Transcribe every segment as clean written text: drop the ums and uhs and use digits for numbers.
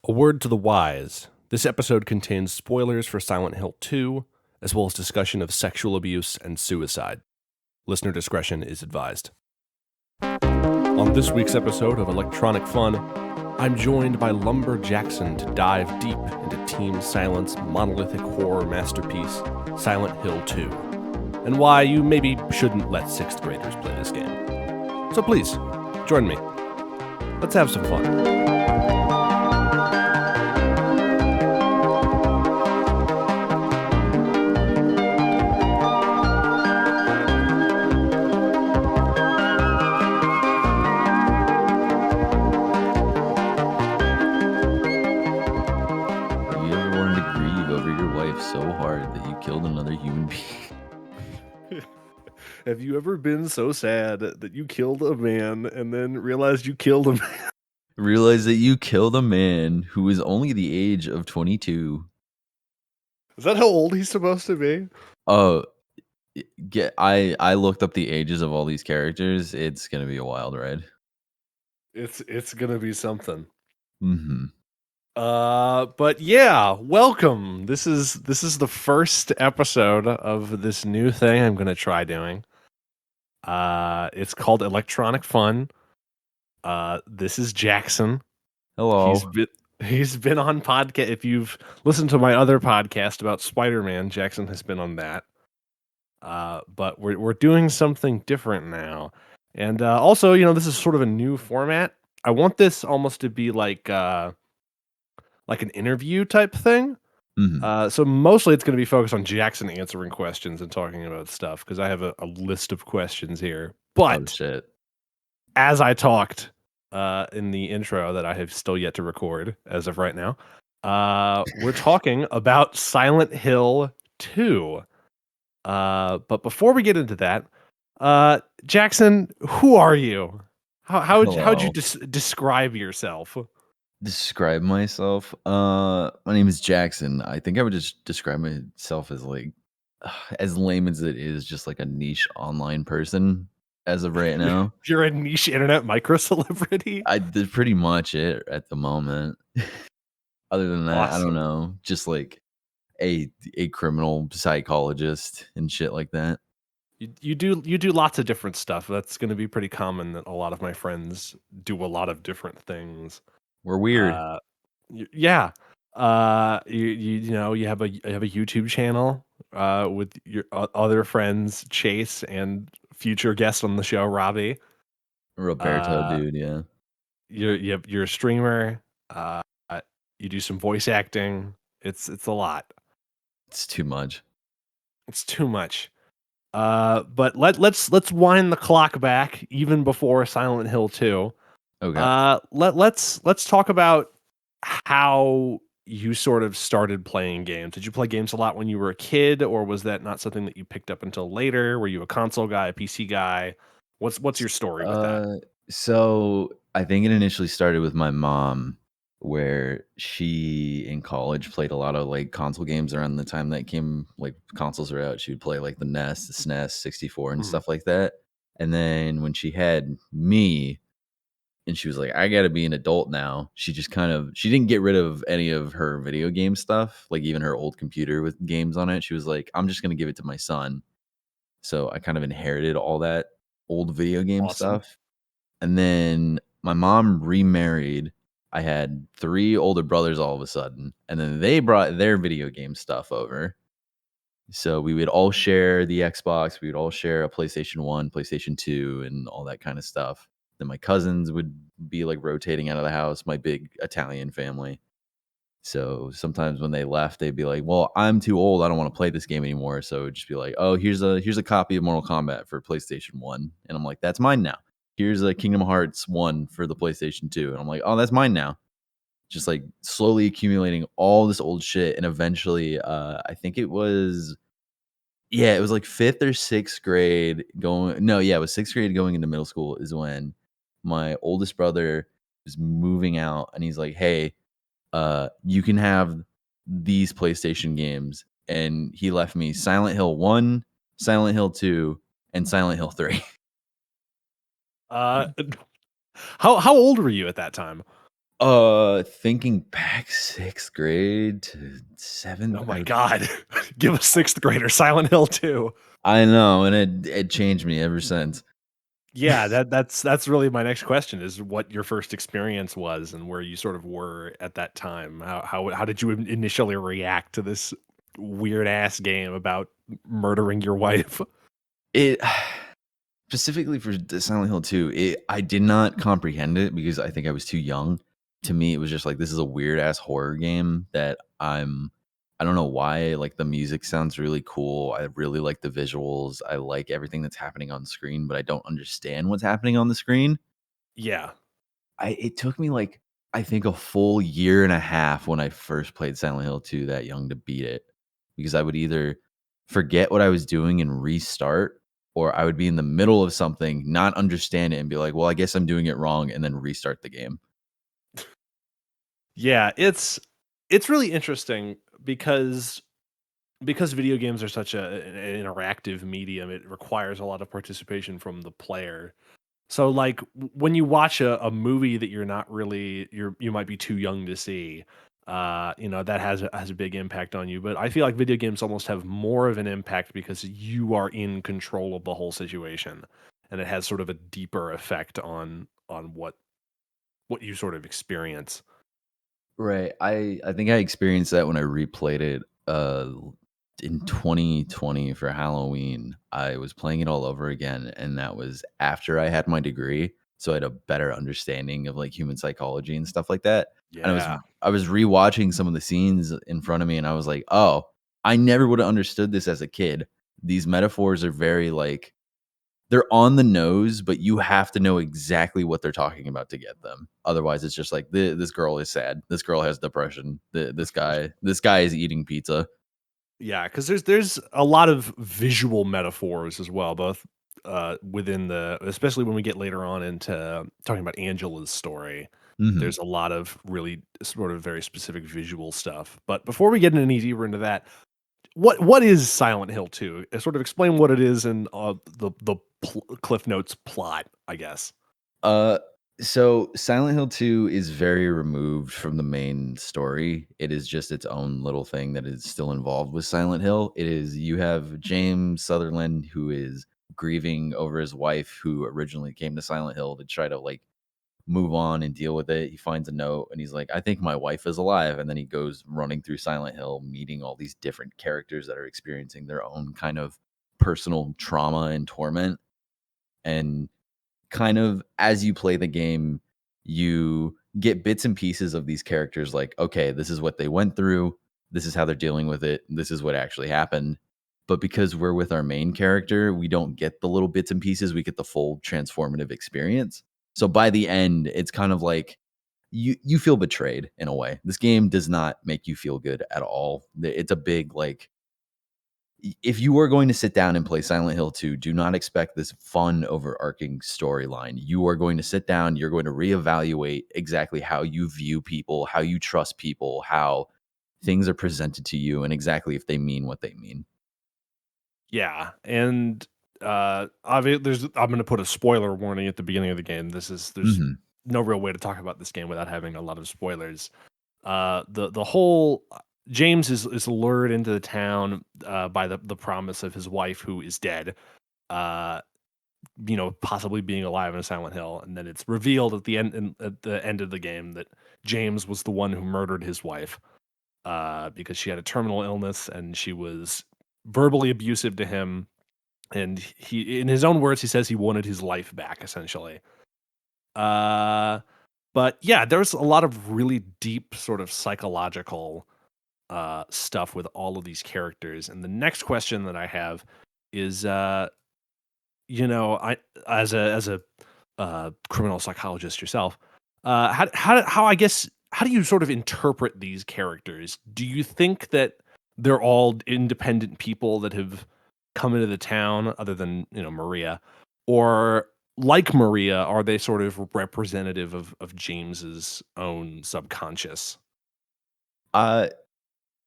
A word to the wise. This episode contains spoilers for Silent Hill 2, as well as discussion of sexual abuse and suicide. Listener discretion is advised. On this week's episode of Electronic Fun, I'm joined by Lumber Jackson to dive deep into Team Silent's monolithic horror masterpiece, Silent Hill 2, and why you maybe shouldn't let 6th graders play this game. So please, join me. Let's have some fun. Killed another human being. Have you ever been so sad that you killed a man and then realized you killed a man? Realize that you killed a man who is only the age of 22. Is that how old he's supposed to be? Oh, I looked up the ages of all these characters. It's gonna be a wild ride. It's gonna be something. Mm-hmm. But yeah, welcome. This is the first episode of this new thing I'm gonna try doing. It's called Electronic Fun. This is Jackson. Hello. He's been on podcast. If you've listened to my other podcast about Spider-Man, Jackson has been on that. But we're doing something different now, and also, this is sort of a new format. I want this almost to be like an interview type thing. Mm-hmm. So mostly it's going to be focused on Jackson answering questions and talking about stuff because I have a list of questions here. But shit. As I talked in the intro that I have still yet to record as of right now, we're talking about Silent Hill 2. But before we get into that, Jackson, who are you? How'd you describe yourself? Describe myself? My name is Jackson. I think I would just describe myself as as lame as it is, just like a niche online person as of right now. You're a niche internet micro celebrity? That's pretty much it at the moment. Other than that, awesome. I don't know. Just like a criminal psychologist and shit like that. You do lots of different stuff. That's going to be pretty common that a lot of my friends do a lot of different things. We're weird. Yeah. You have a YouTube channel with your other friends, Chase and future guest on the show, Robbie. Roberto, dude, yeah. You're a streamer. You do some voice acting. It's a lot. It's too much. It's too much. But let's wind the clock back even before Silent Hill 2. Okay. Let's talk about how you sort of started playing games. Did you play games a lot when you were a kid, or was that not something that you picked up until later? Were you a console guy, a PC guy? What's your story with that? So I think it initially started with my mom, where she in college played a lot of like console games around the time that consoles were out. She would play like the NES, the SNES, 64 and stuff like that. And then when she had me and she was like, I gotta be an adult now, she didn't get rid of any of her video game stuff, like even her old computer with games on it. She was like, I'm just gonna give it to my son. So I kind of inherited all that old video game stuff. And then my mom remarried. I had 3 older brothers all of a sudden, and then they brought their video game stuff over. So we would all share the Xbox. We would all share a PlayStation 1, PlayStation 2, and all that kind of stuff. Then my cousins would be like rotating out of the house, my big Italian family. So sometimes when they left, they'd be like, well, I'm too old. I don't want to play this game anymore. So it'd just be like, oh, here's a copy of Mortal Kombat for PlayStation 1. And I'm like, that's mine now. Here's a Kingdom Hearts 1 for the PlayStation 2. And I'm like, oh, that's mine now. Just like slowly accumulating all this old shit. And eventually, I think it was like 5th or 6th grade it was 6th grade going into middle school is when my oldest brother was moving out. And he's like, hey, you can have these PlayStation games. And he left me Silent Hill 1, Silent Hill 2, and Silent Hill 3. How old were you at that time? Thinking back 6th grade to 7th, Oh my god. Give a 6th grader Silent Hill 2. I know, and it changed me ever since. Yeah, that's really my next question is what your first experience was and where you sort of were at that time. How did you initially react to this weird ass game about murdering your wife? It specifically for the Silent Hill 2, I did not comprehend it because I think I was too young. To me, it was just like, this is a weird ass horror game that I don't know why, like, the music sounds really cool. I really like the visuals. I like everything that's happening on screen, but I don't understand what's happening on the screen. Yeah. It took me, like, I think a full year and a half when I first played Silent Hill 2 that young to beat it, because I would either forget what I was doing and restart, or I would be in the middle of something, not understand it, and be like, "Well, I guess I'm doing it wrong," and then restart the game. Yeah, it's really interesting because video games are such an interactive medium, it requires a lot of participation from the player. So, like, when you watch a movie that you're not really you might be too young to see, that has a big impact on you, but I feel like video games almost have more of an impact because you are in control of the whole situation, and it has sort of a deeper effect on what you sort of experience. Right. I think I experienced that when I replayed it, in 2020 for Halloween. I was playing it all over again, and that was after I had my degree, so I had a better understanding of, like, human psychology and stuff like that, and Yeah. I was rewatching some of the scenes in front of me, and I was like, "Oh, I never would have understood this as a kid." These metaphors are very, like, they're on the nose, but you have to know exactly what they're talking about to get them. Otherwise, it's just like, this girl is sad. This girl has depression. This guy is eating pizza." Yeah, because there's a lot of visual metaphors as well, both within the especially when we get later on into talking about Angela's story. Mhm. There's a lot of really sort of very specific visual stuff. But before we get any deeper into that, what is Silent Hill 2? Sort of explain what it is and the Cliff Notes plot, I guess. Uh, so Silent Hill 2 is very removed from the main story. It is just its own little thing that is still involved with Silent Hill. It is You have James Sutherland who is grieving over his wife who originally came to Silent Hill to try to, like, move on and deal with it. He finds a note and he's like, "I think my wife is alive." And then he goes running through Silent Hill, meeting all these different characters that are experiencing their own kind of personal trauma and torment. And kind of as you play the game, you get bits and pieces of these characters like, okay, this is what they went through. This is how they're dealing with it. This is what actually happened. But because we're with our main character, we don't get the little bits and pieces. We get the full transformative experience. So by the end, it's kind of like you feel betrayed in a way. This game does not make you feel good at all. It's a big, like, if you are going to sit down and play Silent Hill 2, do not expect this fun overarching storyline. You are going to sit down, you're going to reevaluate exactly how you view people, how you trust people, how things are presented to you, and exactly if they mean what they mean. Yeah, and there's I'm going to put a spoiler warning at the beginning of the game. There's Mhm. no real way to talk about this game without having a lot of spoilers. The whole James is lured into the town by the promise of his wife who is dead. Uh, possibly being alive in a Silent Hill, and then it's revealed at the end of the game that James was the one who murdered his wife because she had a terminal illness and she was verbally abusive to him. And he, in his own words, he says he wanted his life back, essentially. Uh, but yeah, there's a lot of really deep, sort of psychological stuff with all of these characters. And the next question that I have is, I as a criminal psychologist yourself, how I guess how do you sort of interpret these characters? Do you think that they're all independent people that have come into the town, other than Maria, or like Maria, are they sort of representative of James's own subconscious? Uh,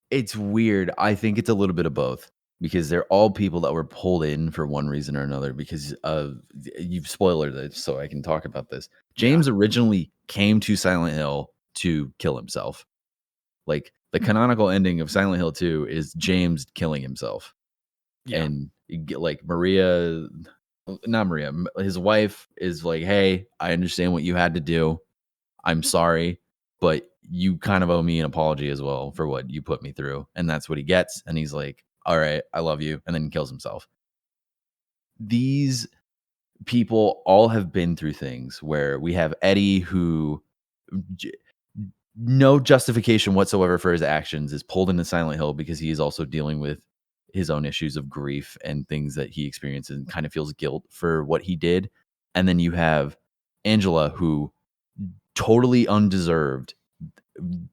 it's weird. I think it's a little bit of both because they're all people that were pulled in for one reason or another because of you've spoiled it, so I can talk about this. Yeah. James originally came to Silent Hill to kill himself. Like, the canonical ending of Silent Hill 2 is James killing himself. Yeah. And like Maria, not Maria, his wife is like, "Hey, I understand what you had to do. I'm sorry, but you kind of owe me an apology as well for what you put me through." And that's what he gets. And he's like, "All right, I love you." And then he kills himself. These people all have been through things where we have Eddie who j- no justification whatsoever for his actions is pulled into Silent Hill because he is also dealing with his own issues of grief and things that he experiences and kind of feels guilt for what he did. And then you have Angela who totally undeserved,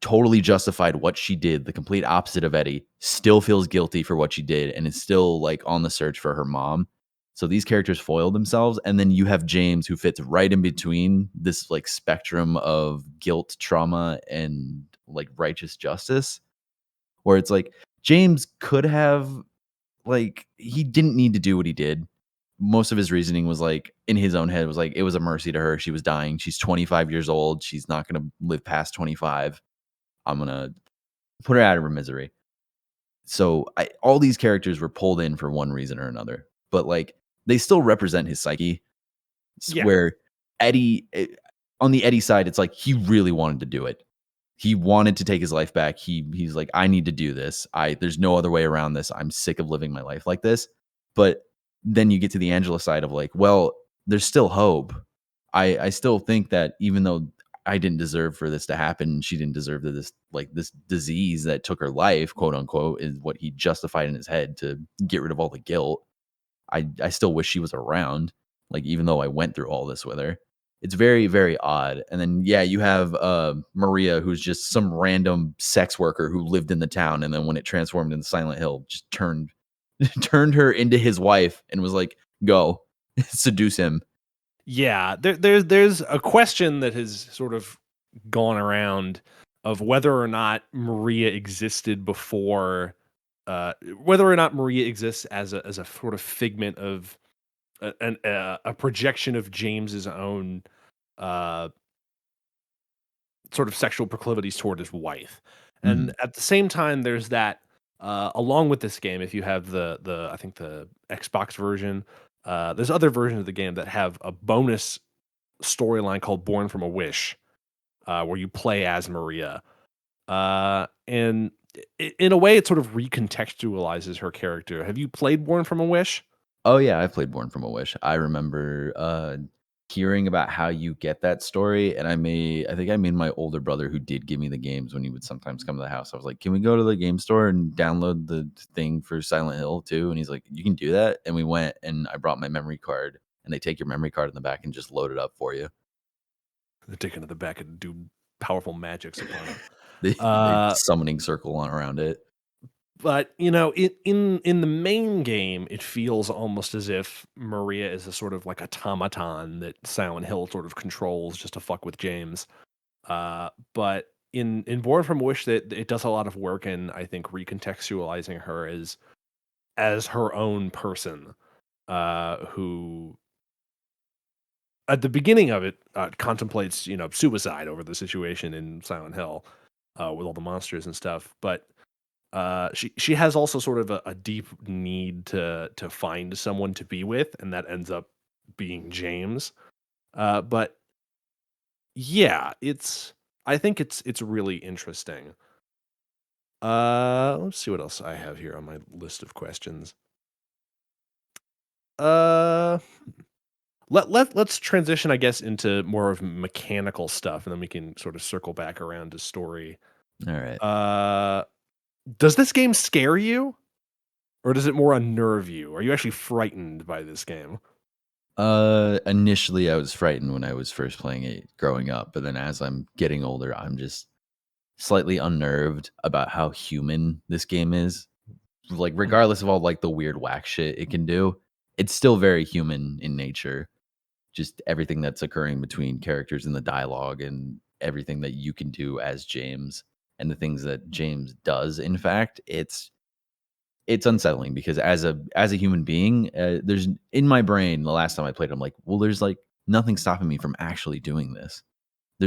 totally justified what she did, the complete opposite of Eddie, still feels guilty for what she did and is still like on the search for her mom. So these characters foil themselves. And then you have James who fits right in between this like spectrum of guilt, trauma, and like righteous justice, where it's like James could have, like, he didn't need to do what he did. Most of his reasoning was like in his own head was like, it was a mercy to her. She was dying. She's 25 years old. She's not going to live past 25. I'm going to put her out of her misery. So all these characters were pulled in for one reason or another, but like they still represent his psyche. Yeah. Where Eddie, on the Eddie side, it's like he really wanted to do it. He wanted to take his life back. He's like, I need to do this. There's no other way around this. I'm sick of living my life like this. But then you get to the Angela side of like, well, there's still hope. I still think that even though I didn't deserve for this to happen, she didn't deserve this disease that took her life, quote unquote, is what he justified in his head to get rid of all the guilt. I still wish she was around, like, even though I went through all this with her. It's very, very odd. And then, yeah, you have Maria, who's just some random sex worker who lived in the town. And then when it transformed into Silent Hill, just turned turned her into his wife and was like, go seduce him. Yeah, there's a question that has sort of gone around of whether or not Maria existed before, whether or not Maria exists as a sort of figment of a projection of James's own uh, sort of sexual proclivities toward his wife, and Mhm. at the same time, there's that. Along with this game, if you have the I think the Xbox version, there's other versions of the game that have a bonus storyline called Born from a Wish, where you play as Maria. And in a way, it sort of recontextualizes her character. Have you played Born from a Wish? Oh yeah, I've played Born from a Wish. I remember hearing about how you get that story, and I think I made my older brother, who did give me the games when he would sometimes come to the house. I was like, "Can we go to the game store and download the thing for Silent Hill too?" And he's like, "You can do that." And we went, and I brought my memory card, and they take your memory card in the back and just load it up for you. They take it to the back and do powerful magics upon it. They Uh, summoning circle on around it. but you know, in the main game, it feels almost as if Maria is a sort of like automaton that Silent Hill sort of controls just to fuck with James. But in Born from Wish, that it does a lot of work in, I think, recontextualizing her as her own person, who at the beginning of it contemplates, you know, suicide over the situation in Silent Hill, with all the monsters and stuff. But she has also sort of a deep need to find someone to be with, and that ends up being James. But yeah, I think it's really interesting. Let's see what else I have here on my list of questions. Uh, let's transition, I guess, into more of mechanical stuff, and then we can sort of circle back around to story. All right. Uh, does this game scare you, or does it more unnerve you? Are you actually frightened by this game? Initially I was frightened when I was first playing it growing up, but then as I'm getting older, I'm just slightly unnerved about how human this game is. Like, Mhm. regardless of all like the weird whack shit it can do, it's still very human in nature. Just everything that's occurring between characters in the dialogue and everything that you can do as James and the things that James does. In fact, it's unsettling because as a human being, there's in my brain the last time I played, I'm like, well, there's like nothing stopping me from actually doing this.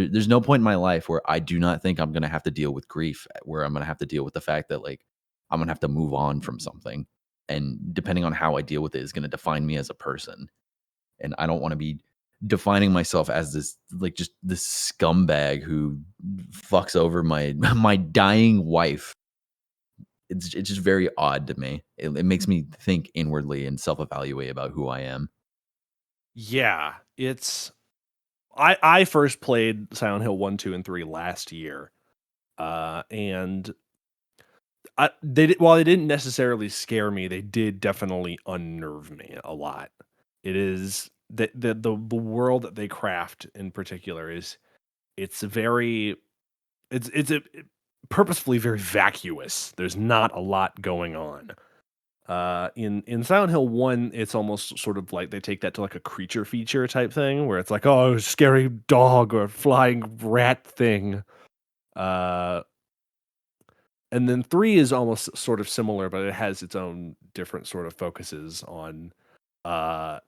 there's no point in my life where I do not think I'm gonna have to deal with grief, where I'm gonna have to deal with the fact that, like, I'm gonna have to move on from something, and depending on how I deal with it is gonna define me as a person, and I don't wanna be defining myself as this, like, just this scumbag who fucks over my my dying wife. It's just very odd to me. It makes me think inwardly and self-evaluate about who I am. Yeah, it's I first played Silent Hill 1, 2, and 3 last year, and while they didn't necessarily scare me, they did definitely unnerve me a lot. It is the world that they craft in particular is it's very it's purposefully very vacuous. There's not a lot going on. In Silent Hill 1, it's almost sort of like they take that to like a creature feature type thing where it's like, oh, scary dog or flying rat thing. Uh and then 3 is almost sort of similar, but it has its own different sort of focuses on uh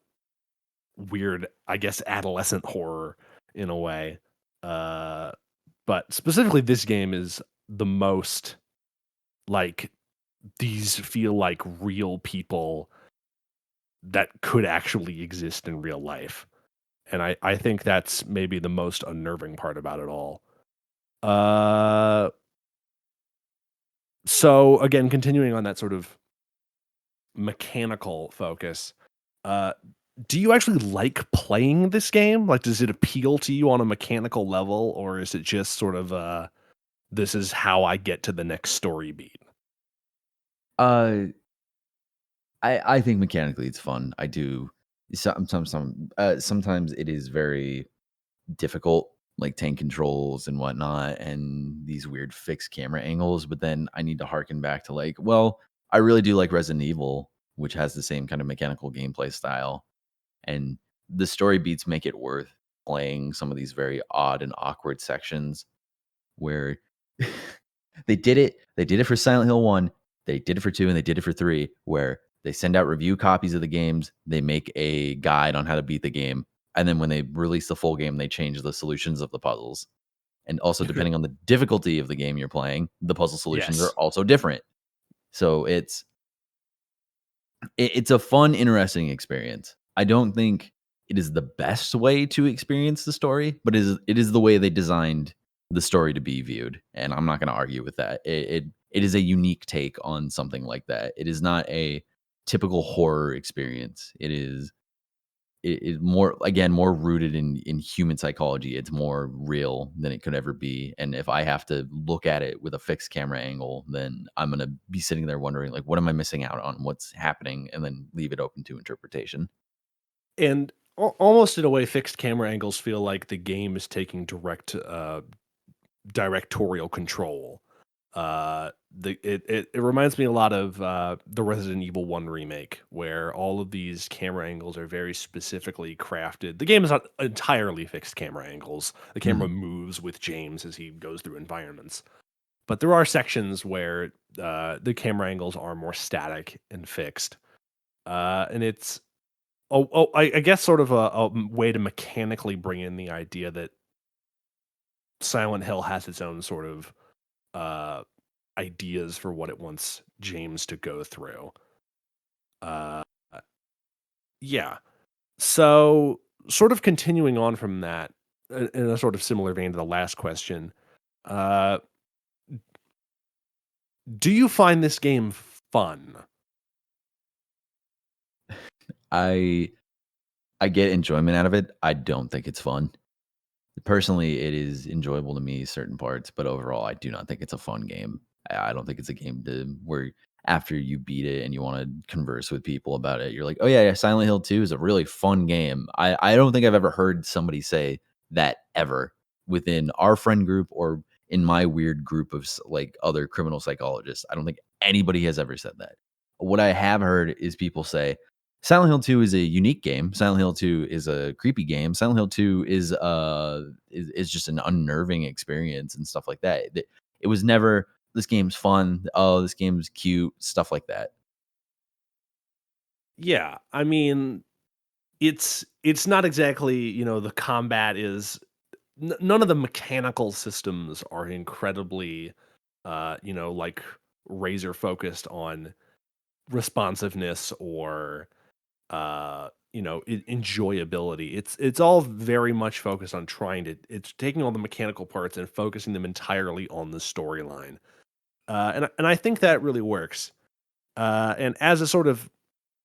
weird, I guess, adolescent horror in a way. Uh but specifically this game is the most like these feel like real people that could actually exist in real life. And I think that's maybe the most unnerving part about it all. Uh, so again, continuing on that sort of mechanical focus, uh, do you actually like playing this game? Like, does it appeal to you on a mechanical level, or is it just sort of this is how I get to the next story beat? Uh, I think mechanically it's fun. I do sometimes it is very difficult, like tank controls and whatnot, and these weird fixed camera angles. But then I need to harken back to like, well, I really do like Resident Evil, which has the same kind of mechanical gameplay style, and the story beats make it worth playing some of these very odd and awkward sections where they did it for Silent Hill 1, they did it for 2, and they did it for 3, where they send out review copies of the games, they make a guide on how to beat the game, and then when they release the full game, they change the solutions of the puzzles. And also depending on the difficulty of the game you're playing, the puzzle solutions are Yes. also different. So it's a fun, interesting experience. I don't think it is the best way to experience the story, but it is the way they designed the story to be viewed, and I'm not gonna argue with that. It is a unique take on something like that. It is not a typical horror experience. It is more, again, more rooted in human psychology. It's more real than it could ever be, and if I have to look at it with a fixed camera angle, then I'm gonna be sitting there wondering, like, "What am I missing out on? What's happening?" And then leave it open to interpretation. And almost in a way, fixed camera angles feel like the game is taking directorial control. It reminds me a lot of the Resident Evil 1 remake, where all of these camera angles are very specifically crafted. The game is not entirely fixed camera angles. The camera Mhm. moves with James as he goes through environments. But there are sections where the camera angles are more static and fixed. And it's I guess sort of a way to mechanically bring in the idea that Silent Hill has its own sort of uh, ideas for what it wants James to go through. Uh, yeah. So, sort of continuing on from that, in a sort of similar vein to the last question, uh, do you find this game fun? I I get enjoyment out of it. I don't think it's fun. Personally, it is enjoyable to me certain parts, but overall, I do not think it's a fun game. I don't think it's a game to where after you beat it and you want to converse with people about it, you're like, "Oh yeah, Silent Hill 2 is a really fun game." I don't think I've ever heard somebody say that ever within our friend group or in my weird group of like other criminal psychologists. I don't think anybody has ever said that. What I have heard is people say, Silent Hill 2 is a unique game. Silent Hill 2 is a creepy game. Silent Hill 2 is just an unnerving experience and stuff like that. It was never, this game's fun. Oh, this game's cute, stuff like that. Yeah, I mean, it's not exactly, the combat is none of the mechanical systems are incredibly, like razor focused on responsiveness or enjoyability. It's all very much focused on it's taking all the mechanical parts and focusing them entirely on the storyline. And I think that really works. And as a sort of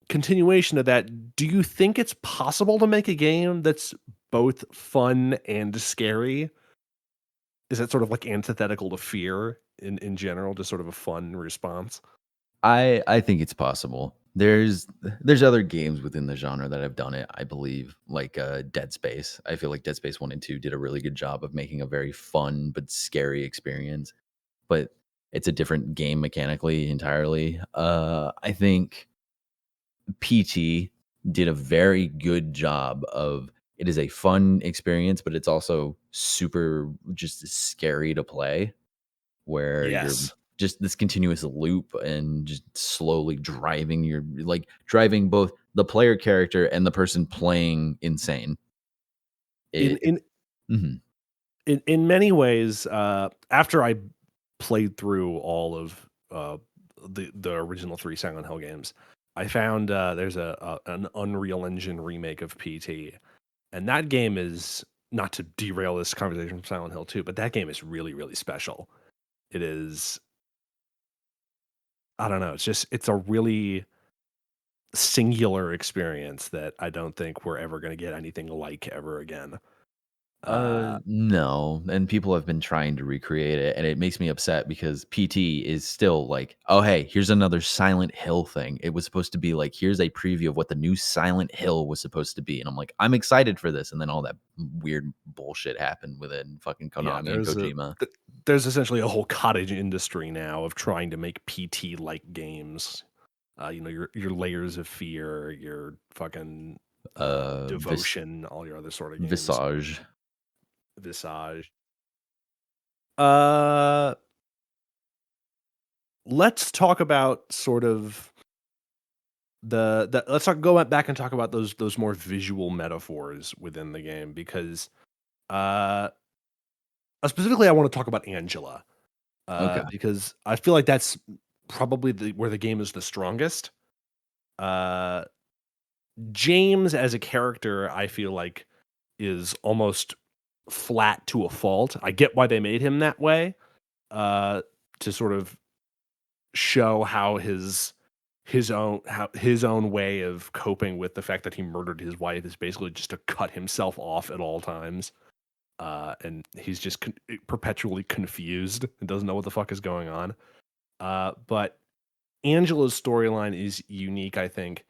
continuation of that, do you think it's possible to make a game that's both fun and scary? Is that sort of like antithetical to fear in general, just sort of a fun response? I think it's possible. There's other games within the genre that have done it, I believe, like, Dead Space. I feel like Dead Space 1 and 2 did a really good job of making a very fun but scary experience, but it's a different game mechanically entirely. I think PT did a very good job of it is a fun experience, but it's also super just scary to play, where you're Yes. just this continuous loop and just slowly driving like, driving both the player character and the person playing insane. In It in Mhm. in many ways, after I played through all of the original three Silent Hill games, I found there's an Unreal Engine remake of PT, and that game is not to derail this conversation from Silent Hill 2, but that game is really really special. It is I don't know. It's a really singular experience that I don't think we're ever going to get anything like ever again. No, and people have been trying to recreate it, and it makes me upset because PT is still like, "Oh, hey, here's another Silent Hill thing." It was supposed to be like, "Here's a preview of what the new Silent Hill was supposed to be," and I'm like, "I'm excited for this," and then all that weird bullshit happened within fucking Yeah, Konami and Kojima. there's essentially a whole cottage industry now of trying to make PT like games. Your layers of fear, your fucking Uh, Vis devotion, all your other sort of games. Visage. Visage. Uh, let's talk about sort of let's talk go back and talk about those more visual metaphors within the game because uh specifically I want to talk about Angela Okay. because I feel like that's probably where the game is the strongest. Uh, James as a character, I feel like is almost flat to a fault. I get why they made him that way, uh, to sort of show how his own way of coping with the fact that he murdered his wife is basically just to cut himself off at all times. And he's just perpetually confused and doesn't know what the fuck is going on. But Angela's storyline is unique, I think,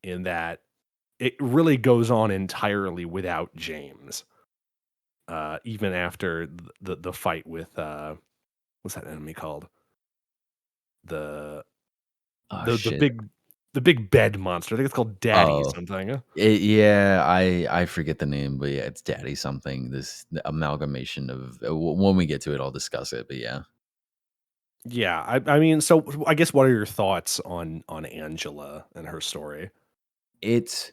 in that it really goes on entirely without James. Even after the fight with what's that enemy called? The Oh, the shit. big bed monster. I think it's called Daddy Oh, something. yeah, I forget the name, but yeah, it's Daddy something, this amalgamation of when we get to it, I'll discuss it, but yeah. Yeah, I mean, so I guess what are your thoughts on Angela and her story? It's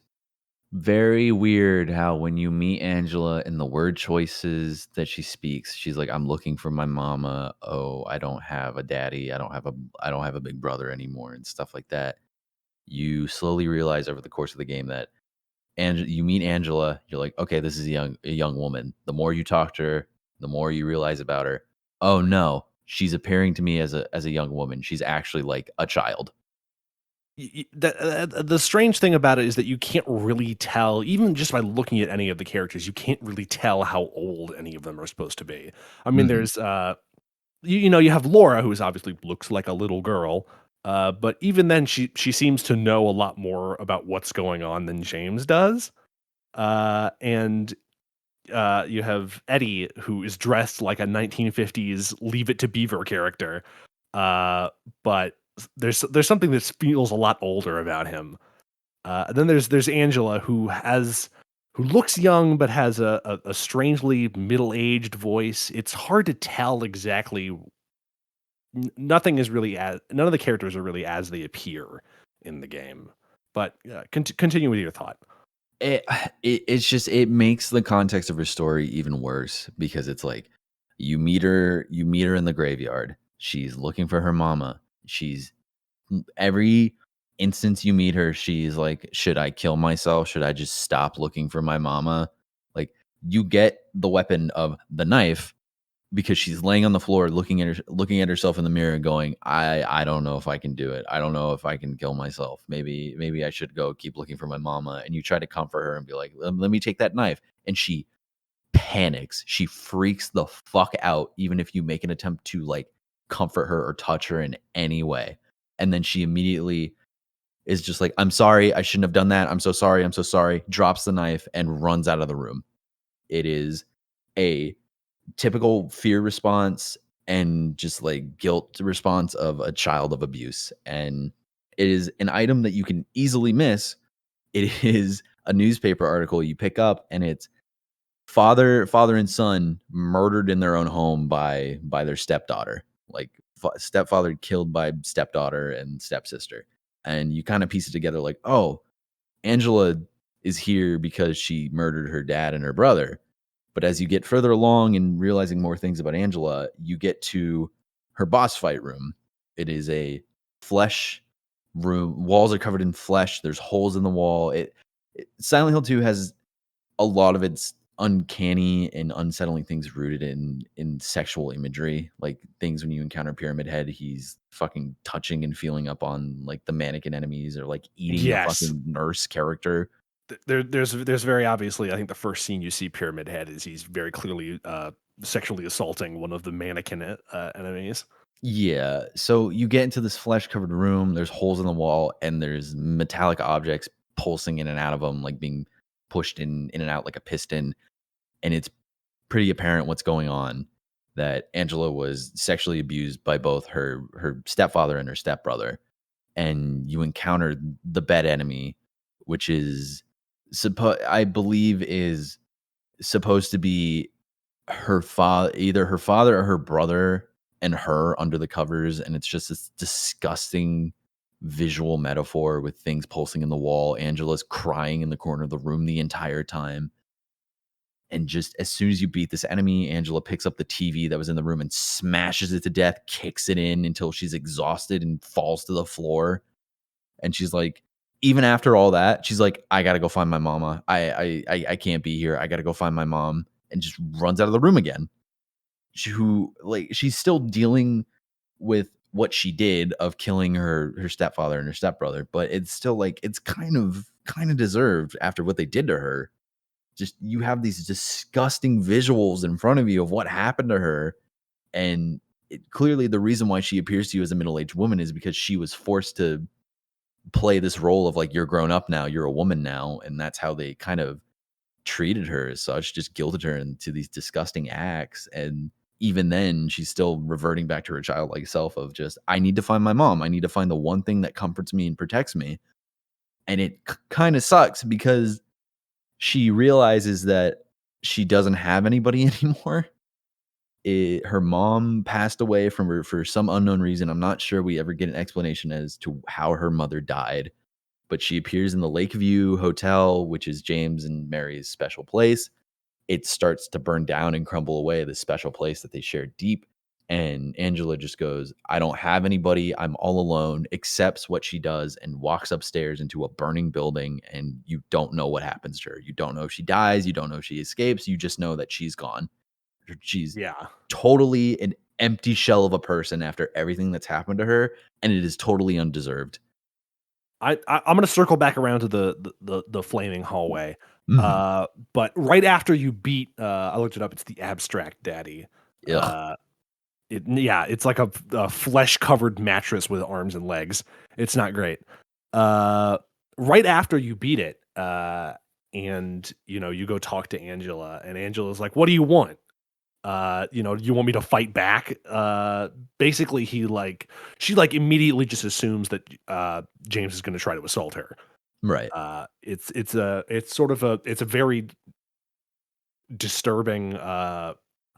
very weird how when you meet Angela and the word choices that she speaks, she's like, "I'm looking for my mama. Oh, I don't have a daddy. I don't have a big brother anymore," and stuff like that. You slowly realize over the course of the game that you meet Angela, you're like, "Okay, this is a young woman." The more you talk to her, the more you realize about her. Oh no, she's appearing to me as a young woman. She's actually like a child. The strange thing about it is that you can't really tell, even just by looking at any of the characters, you can't really tell how old any of them are supposed to be. I mean, Mhm. there's you have Laura, who is obviously looks like a little girl, but even then, she seems to know a lot more about what's going on than James does. And you have Eddie, who is dressed like a 1950s Leave It to Beaver character, uh, but there's something that feels a lot older about him. And then there's Angela, who looks young but has a strangely middle aged voice. It's hard to tell exactly. Nothing is really as none of the characters are really as they appear in the game. But continue with your thought. It it's just it makes the context of her story even worse because it's like you meet her in the graveyard. She's looking for her mama. She's every instance you meet her, she's like, "Should I kill myself? Should I just stop looking for my mama?" Like, you get the weapon of the knife because she's laying on the floor looking at herself in the mirror going, I don't know if I can do it. I don't know if I can kill myself. Maybe I should go keep looking for my mama." And you try to comfort her and be like, Let me take that knife." And she panics. She freaks the fuck out even if you make an attempt to, like, comfort her or touch her in any way. And then she immediately is just like, "I'm sorry. I shouldn't have done that. I'm so sorry. I'm so sorry." Drops the knife and runs out of the room. It is a typical fear response and just like guilt response of a child of abuse. And it is an item that you can easily miss. It is a newspaper article you pick up, and it's father and son murdered in their own home by their stepdaughter. Like, stepfather killed by stepdaughter and stepsister. And you kind of piece it together like, oh, Angela is here because she murdered her dad and her brother. But as you get further along and realizing more things about Angela, you get to her boss fight room. It is a flesh room. Walls are covered in flesh. There's holes in the wall. Silent Hill 2 has a lot of its uncanny and unsettling things rooted in sexual imagery. Like, things when you encounter Pyramid Head, he's fucking touching and feeling up on like the mannequin enemies, or like eating the Yes. fucking nurse character. There's very obviously, I think the first scene you see Pyramid Head is he's very clearly sexually assaulting one of the mannequin enemies. Yeah. So you get into this flesh covered room. There's holes in the wall, and there's metallic objects pulsing in and out of them, like being pushed in and out like a piston. And it's pretty apparent what's going on, that Angela was sexually abused by both her stepfather and her stepbrother. And you encounter the bed enemy, which is I believe is supposed to be her father, either her father or her brother, and her under the covers. And it's just this disgusting visual metaphor with things pulsing in the wall. Angela's crying in the corner of the room the entire time. And just as soon as you beat this enemy, Angela picks up the TV that was in the room and smashes it to death, kicks it in until she's exhausted and falls to the floor. And she's like, even after all that, she's like, "I gotta go find my mama. I can't be here. I gotta go find my mom." And just runs out of the room again. She's still dealing with what she did of killing her stepfather and her stepbrother, but it's still like, it's kind of deserved after what they did to her. Just, you have these disgusting visuals in front of you of what happened to her. And clearly the reason why she appears to you as a middle-aged woman is because she was forced to play this role of like, you're grown up now, you're a woman now. And that's how they kind of treated her as such, just guilted her into these disgusting acts. And even then, she's still reverting back to her childlike self of just, I need to find my mom. I need to find the one thing that comforts me and protects me. And it kind of sucks because she realizes that she doesn't have anybody anymore. Her mom passed away from her for some unknown reason. I'm not sure we ever get an explanation as to how her mother died, but she appears in the Lakeview Hotel, which is James and Mary's special place. It starts to burn down and crumble away, this special place that they shared deep. And Angela just goes, I don't have anybody. I'm all alone, accepts what she does, and walks upstairs into a burning building. And you don't know what happens to her. You don't know if she dies. You don't know if she escapes. You just know that she's gone. She's Yeah. totally an empty shell of a person after everything that's happened to her. And it is totally undeserved. I'm gonna circle back around to the flaming hallway. Mhm. But right after you beat, I looked it up. It's the Abstract Daddy. Ugh. Yeah, it's like a flesh covered mattress with arms and legs. It's not great. Uh, right after you beat it, and you go talk to Angela, and Angela's like, "What do you want? You want me to fight back?" Basically, she like immediately just assumes that James is going to try to assault her. Right. It's a very disturbing.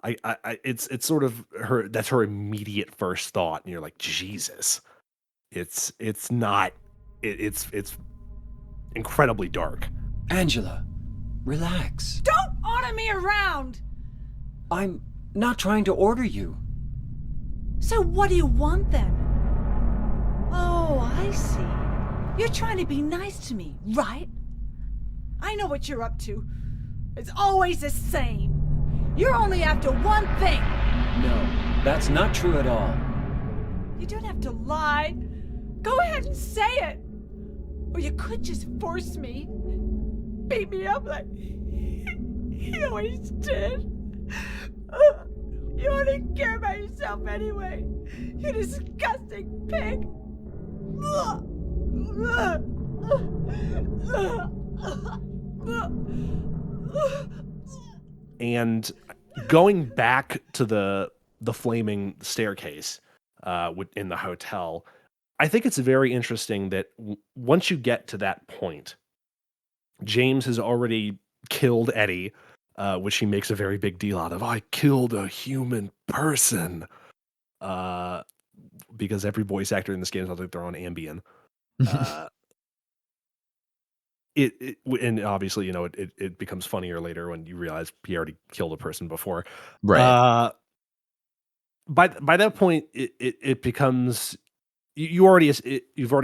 It's sort of her. That's her immediate first thought, and you're like, Jesus. It's not. It's incredibly dark. Angela, relax. Don't order me around! I'm not trying to order you. So what do you want then? Oh, I see. You're trying to be nice to me, right? I know what you're up to. It's always the same. You're only after one thing. No, that's not true at all. You don't have to lie. Go ahead and say it. Or you could just force me. Beat me up like you always did. You only care about yourself anyway. You disgusting pig. And going back to the flaming staircase in the hotel, I think it's very interesting that once you get to that point, James has already killed Eddie, which he makes a very big deal out of. I killed a human person. Because every voice actor in this game sounds like they're on Ambien. And obviously, it becomes funnier later when you realize he already killed a person before. Right. By that point, it becomes you've already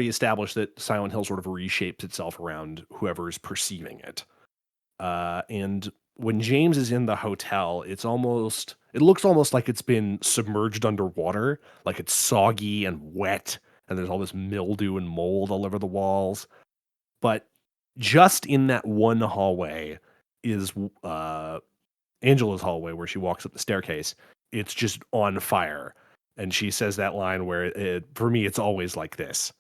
established that Silent Hill sort of reshapes itself around whoever is perceiving it. And when James is in the hotel, it looks almost like it's been submerged underwater, like it's soggy and wet, and there's all this mildew and mold all over the walls. But just in that one hallway is Angela's hallway where she walks up the staircase. It's just on fire. And she says that line where for me, it's always like this.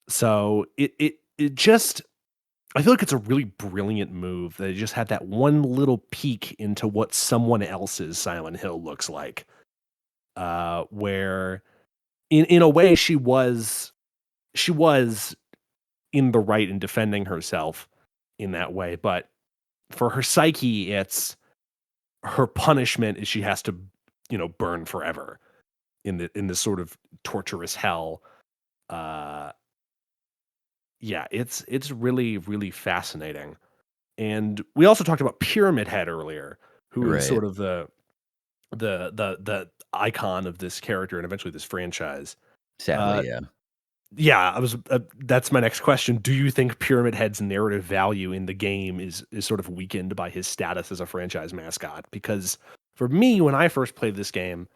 So it just, I feel like it's a really brilliant move that it just had that one little peek into what someone else's Silent Hill looks like. Where in a way she was in the right in defending herself in that way, but for her psyche, it's her punishment is she has to, burn forever in this sort of torturous hell. Yeah, it's really, really fascinating. And we also talked about Pyramid Head earlier, who is Right. sort of the icon of this character and eventually this franchise. Sadly, yeah. Yeah, that's my next question. Do you think Pyramid Head's narrative value in the game is sort of weakened by his status as a franchise mascot? Because for me, when I first played this game,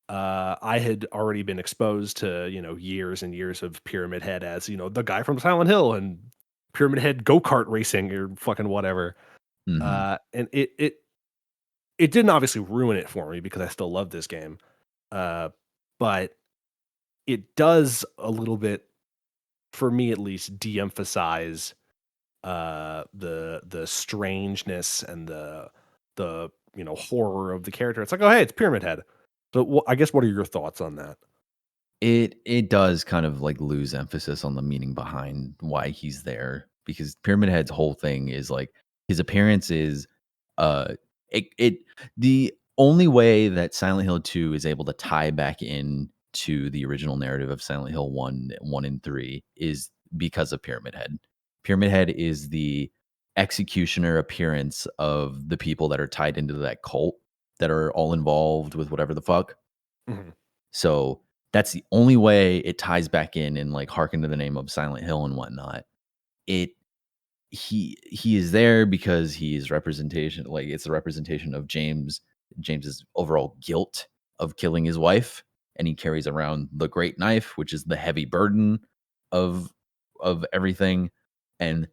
I had already been exposed to, years and years of Pyramid Head as, the guy from Silent Hill and Pyramid Head go-kart racing or fucking whatever. Mhm. And it didn't obviously ruin it for me because I still love this game. But it does a little bit, for me at least, de-emphasize the strangeness and the horror of the character. It's like, oh hey, it's Pyramid Head. So I guess what are your thoughts on that? It does kind of, like, lose emphasis on the meaning behind why he's there, because Pyramid Head's whole thing is, like, his appearance is, it the only way that Silent Hill 2 is able to tie back in to the original narrative of Silent Hill 1 and 3 is because of Pyramid Head. Pyramid Head is the executioner appearance of the people that are tied into that cult that are all involved with whatever the fuck. Mhm. So that's the only way it ties back in and like hearken to the name of Silent Hill and whatnot. It he is there because he is representation, like it's a representation of James's overall guilt of killing his wife, and he carries around the great knife, which is the heavy burden of everything. And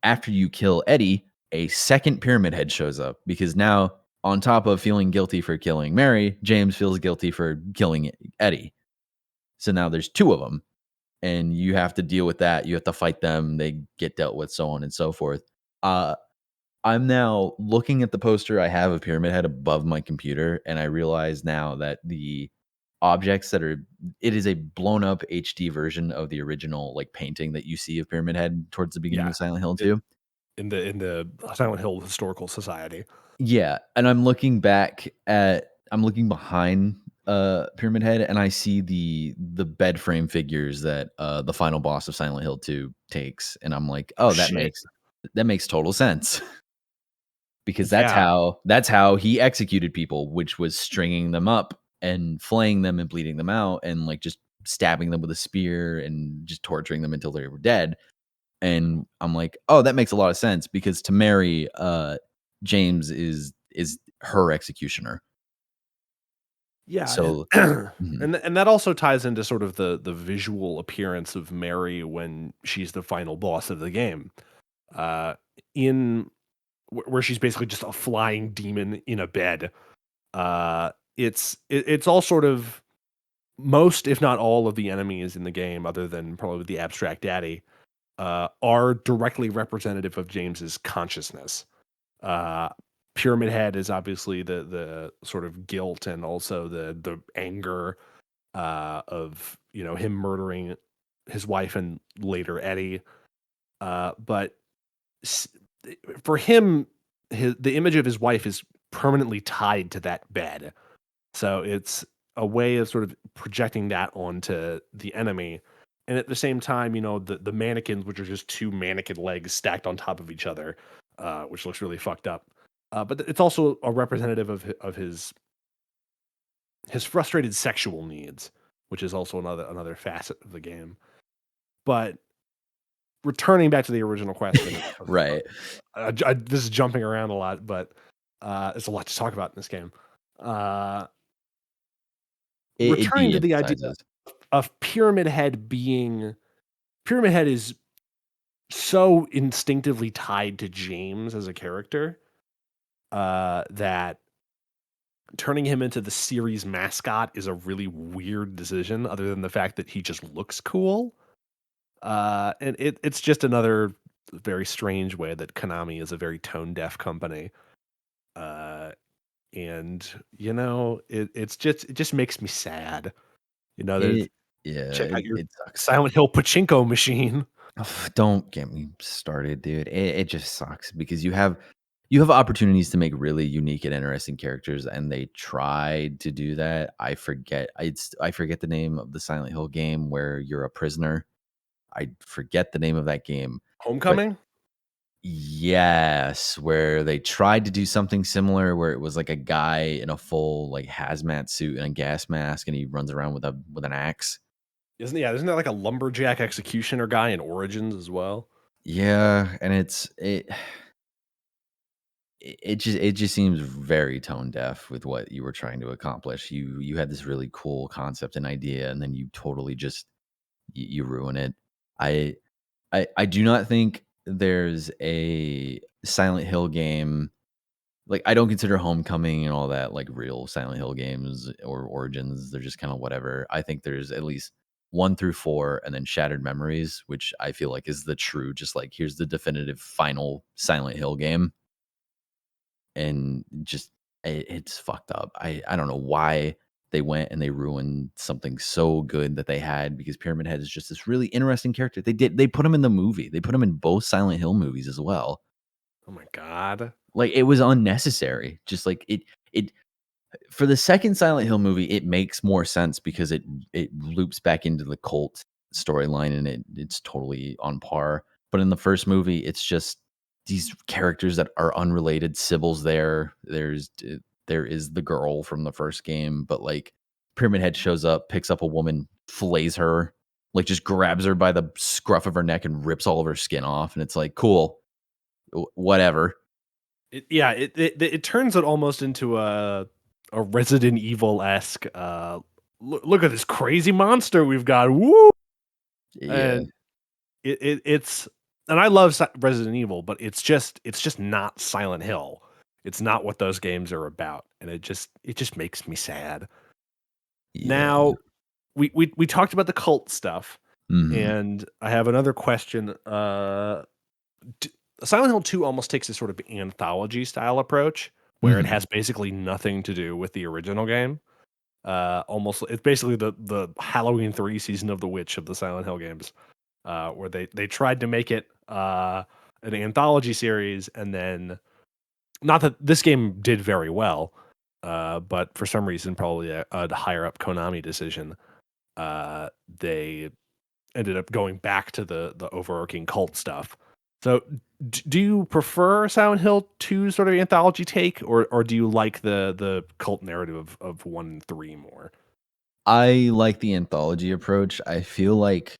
after you kill Eddie, a second Pyramid Head shows up because now, on top of feeling guilty for killing Mary, James feels guilty for killing Eddie. So now there's two of them, and you have to deal with that. You have to fight them. They get dealt with, so on and so forth. Uh, I'm now looking at the poster I have of Pyramid Head above my computer, and I realize now that the objects that are it is a blown up HD version of the original like painting that you see of Pyramid Head towards the beginning Yeah, of Silent Hill it, 2. in the Silent Hill Historical Society. Yeah, and I'm looking behind Pyramid Head, and I see the bed frame figures that the final boss of Silent Hill 2 takes, and I'm like, "Oh, that Shit. makes That makes total sense. Because Yeah. that's how he executed people, which was stringing them up and flaying them and bleeding them out and, like, just stabbing them with a spear and just torturing them until they were dead. And I'm like, "Oh, that makes a lot of sense," because to Mary, James is her executioner. Yeah, So mhm, and that also ties into sort of the visual appearance of Mary when she's the final boss of the game. Uh, in where she's basically just a flying demon in a bed. It's all sort of most, if not all, of the enemies in the game, other than probably the abstract daddy, are directly representative of James's consciousness. Uh, Pyramid Head is obviously the sort of guilt and also the anger of him murdering his wife and later Eddie. But s- for him, the image of his wife is permanently tied to that bed. So it's a way of sort of projecting that onto the enemy. And at the same time, the mannequins, which are just two mannequin legs stacked on top of each other, which looks really fucked up. But it's also a representative of his frustrated sexual needs, which is also another facet of the game. But returning back to the original question, right. this is jumping around a lot, but there's a lot to talk about in this game. Uh, It Returning to the idea de-emphasizes. of Pyramid Head is so instinctively tied to James as a character that turning him into the series mascot is a really weird decision, other than the fact that he just looks cool. And it's just another very strange way that Konami is a very tone deaf company. Uh, and it just makes me sad. There's It yeah, check out your it sucks. Silent Hill pachinko machine. Ugh, don't get me started, dude. It just sucks because you have opportunities to make really unique and interesting characters, and they tried to do that. I forget the name of the Silent Hill game where you're a prisoner. I forget the name of that game, but Homecoming? yes, where they tried to do something similar where it was like a guy in a full like hazmat suit and a gas mask, and he runs around with an axe. Isn't there like a lumberjack executioner guy in Origins as well? Yeah, and it just seems very tone deaf with what you were trying to accomplish. You had this really cool concept and idea, and then you totally just you ruin it. I I do not think there's a Silent Hill game. Like, I don't consider Homecoming and all that like real Silent Hill games or Origins. They're just kind of whatever. I think there's at least 1 through 4 and then Shattered Memories, which I feel like is the true, just like here's the definitive final Silent Hill game. And just it's fucked up. I don't know why they went and they ruined something so good that they had, because Pyramid Head is just this really interesting character. They put him in the movie. They put him in both Silent Hill movies as well. Oh my god. Like, it was unnecessary. Just like it for the second Silent Hill movie, it makes more sense because it loops back into the cult storyline, and it's totally on par. But in the first movie, it's just these characters that are unrelated. Sybil's there. There is the girl from the first game, but like Pyramid Head shows up, picks up a woman, flays her, like just grabs her by the scruff of her neck and rips all of her skin off, and it's like, cool, whatever. It turns it almost into a Resident Evil esque. Look at this crazy monster we've got. Woo! Yeah, And it's and I love Resident Evil, but it's just not Silent Hill. It's not what those games are about, and it just makes me sad. yeah. Now we talked about the cult stuff, Mhm. and I have another question. D Silent Hill 2 almost takes a sort of anthology style approach, where it Mhm. has basically nothing to do with the original game. Almost it's basically the Halloween 3 Season of the Witch of the Silent Hill games, where they tried to make it, an anthology series, and then not that this game did very well, but for some reason, probably a higher up Konami decision, they ended up going back to the overarching cult stuff. So, Do you prefer Silent Hill 2 sort of anthology take, or do you like the cult narrative of 1 and 3 more? I like the anthology approach. I feel like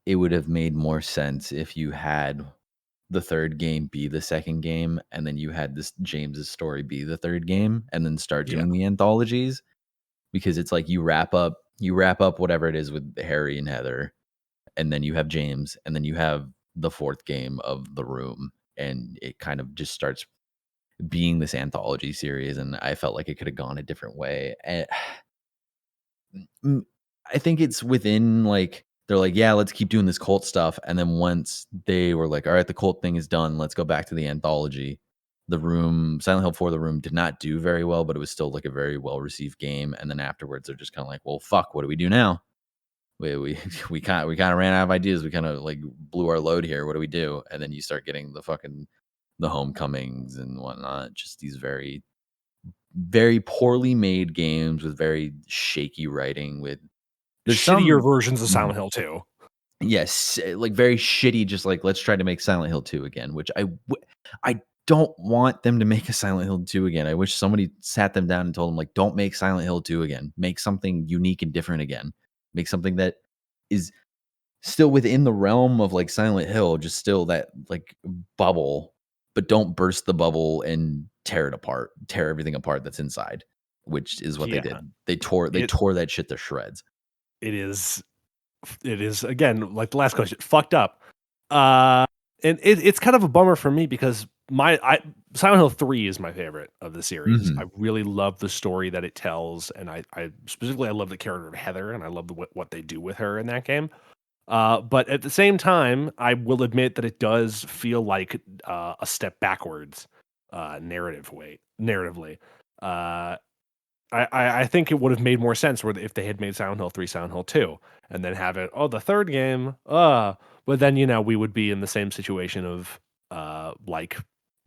it would have made more sense if you had the third game be the second game, and then you had this James's story be the third game, and then start Yeah. doing the anthologies, because it's like you wrap up whatever it is with Harry and Heather, and then you have James, and then you have the fourth game of The Room, and it kind of just starts being this anthology series. And I felt like it could have gone a different way. I think it's within, like, they're like, yeah, let's keep doing this cult stuff. And then once they were like, all right, the cult thing is done, let's go back to the anthology. The Room, Silent Hill 4, The Room did not do very well, but it was still like a very well received game. And then afterwards, they're just kind of like, well, fuck, what do we do now? We we kind of ran out of ideas. We kind of like blew our load here. What do we do? And then you start getting the Homecomings and whatnot. Just these very, very poorly made games with very shaky writing. With there's Shittier some versions of Mhm. Silent Hill 2. Yes, like very shitty. Just like, let's try to make Silent Hill 2 again, which I don't want them to make a Silent Hill 2 again. I wish somebody sat them down and told them, like, don't make Silent Hill 2 again. Make something unique and different again. Make something that is still within the realm of like Silent Hill, just still that like bubble, but don't burst the bubble and tear it apart, tear everything apart that's inside, which is what they Yeah. did. They It tore that shit to shreds. it is again, like the last question, fucked up. Uh and it's kind of a bummer for me because Silent Hill 3 is my favorite of the series. I Mhm. really love the story that it tells, and I specifically I love the character of Heather, and I love what they do with her in that game. But at the same time, I will admit that it does feel like a step backwards, narratively. Uh, I think it would have made more sense if they had made Silent Hill 3, Silent Hill 2, and then have it, oh, the third game, but then, we would be in the same situation of, like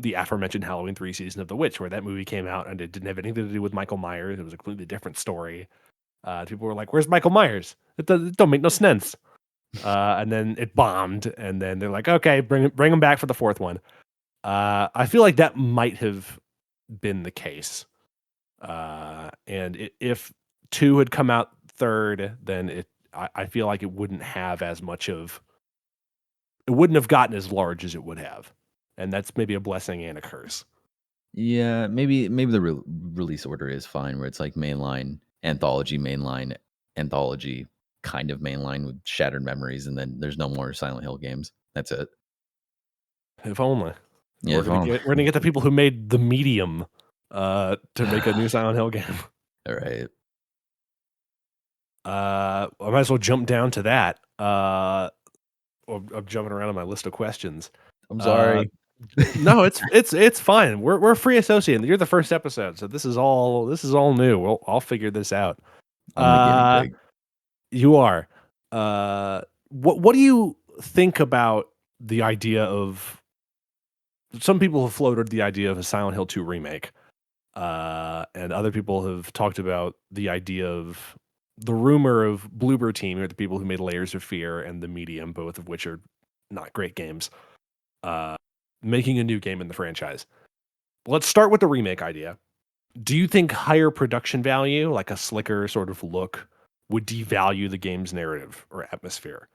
the aforementioned Halloween 3 season of The Witch, where that movie came out and it didn't have anything to do with Michael Myers. It was a completely different story. People were like, "Where's Michael Myers? It don't make no sense." And then it bombed, and then they're like, "Okay, bring him back for the fourth one." I feel like that might have been the case. And if 2 had come out third, then I feel like it wouldn't have as much of it wouldn't have gotten as large as it would have. And that's maybe a blessing and a curse. Yeah, maybe the release order is fine, where it's like mainline anthology, kind of mainline with Shattered Memories, and then there's no more Silent Hill games. That's it. If only. Yeah, We're gonna get the people who made The Medium to make a new Silent Hill game. all right. I might as well jump down to that. I'm jumping around on my list of questions. I'm Uh, sorry. no, it's fine. We're free associate. You're the first episode, so this is all new. I'll figure this out. I'm the guinea Uh, pig. you are. What do you think about the idea of some people have floated the idea of a Silent Hill 2 remake, and other people have talked about the idea of the rumor of Bloober Team, or the people who made Layers of Fear and The Medium, both of which are not great games, uh, making a new game in the franchise. Let's start with the remake idea. Do you think higher production value, like a slicker sort of look, would devalue the game's narrative or atmosphere?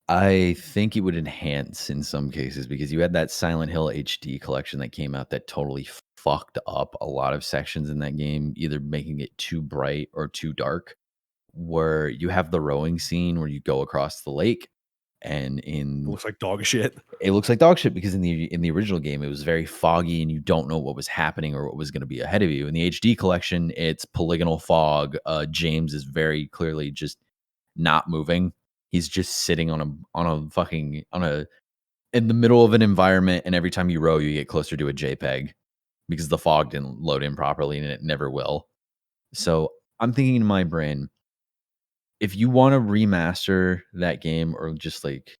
I think it would enhance in some cases, because you had that Silent Hill HD collection that came out that totally fucked up a lot of sections in that game, either making it too bright or too dark. Where you have the rowing scene where you go across the lake, and It in looks like dog shit. it looks like dog shit, because in the original game it was very foggy and you don't know what was happening or what was going to be ahead of you. In the HD collection, it's polygonal fog. James is very clearly just not moving. He's just sitting on a in the middle of an environment, and every time you row, you get closer to a JPEG because the fog didn't load in properly, and it never will. So I'm thinking in my brain, if you want to remaster that game, or just like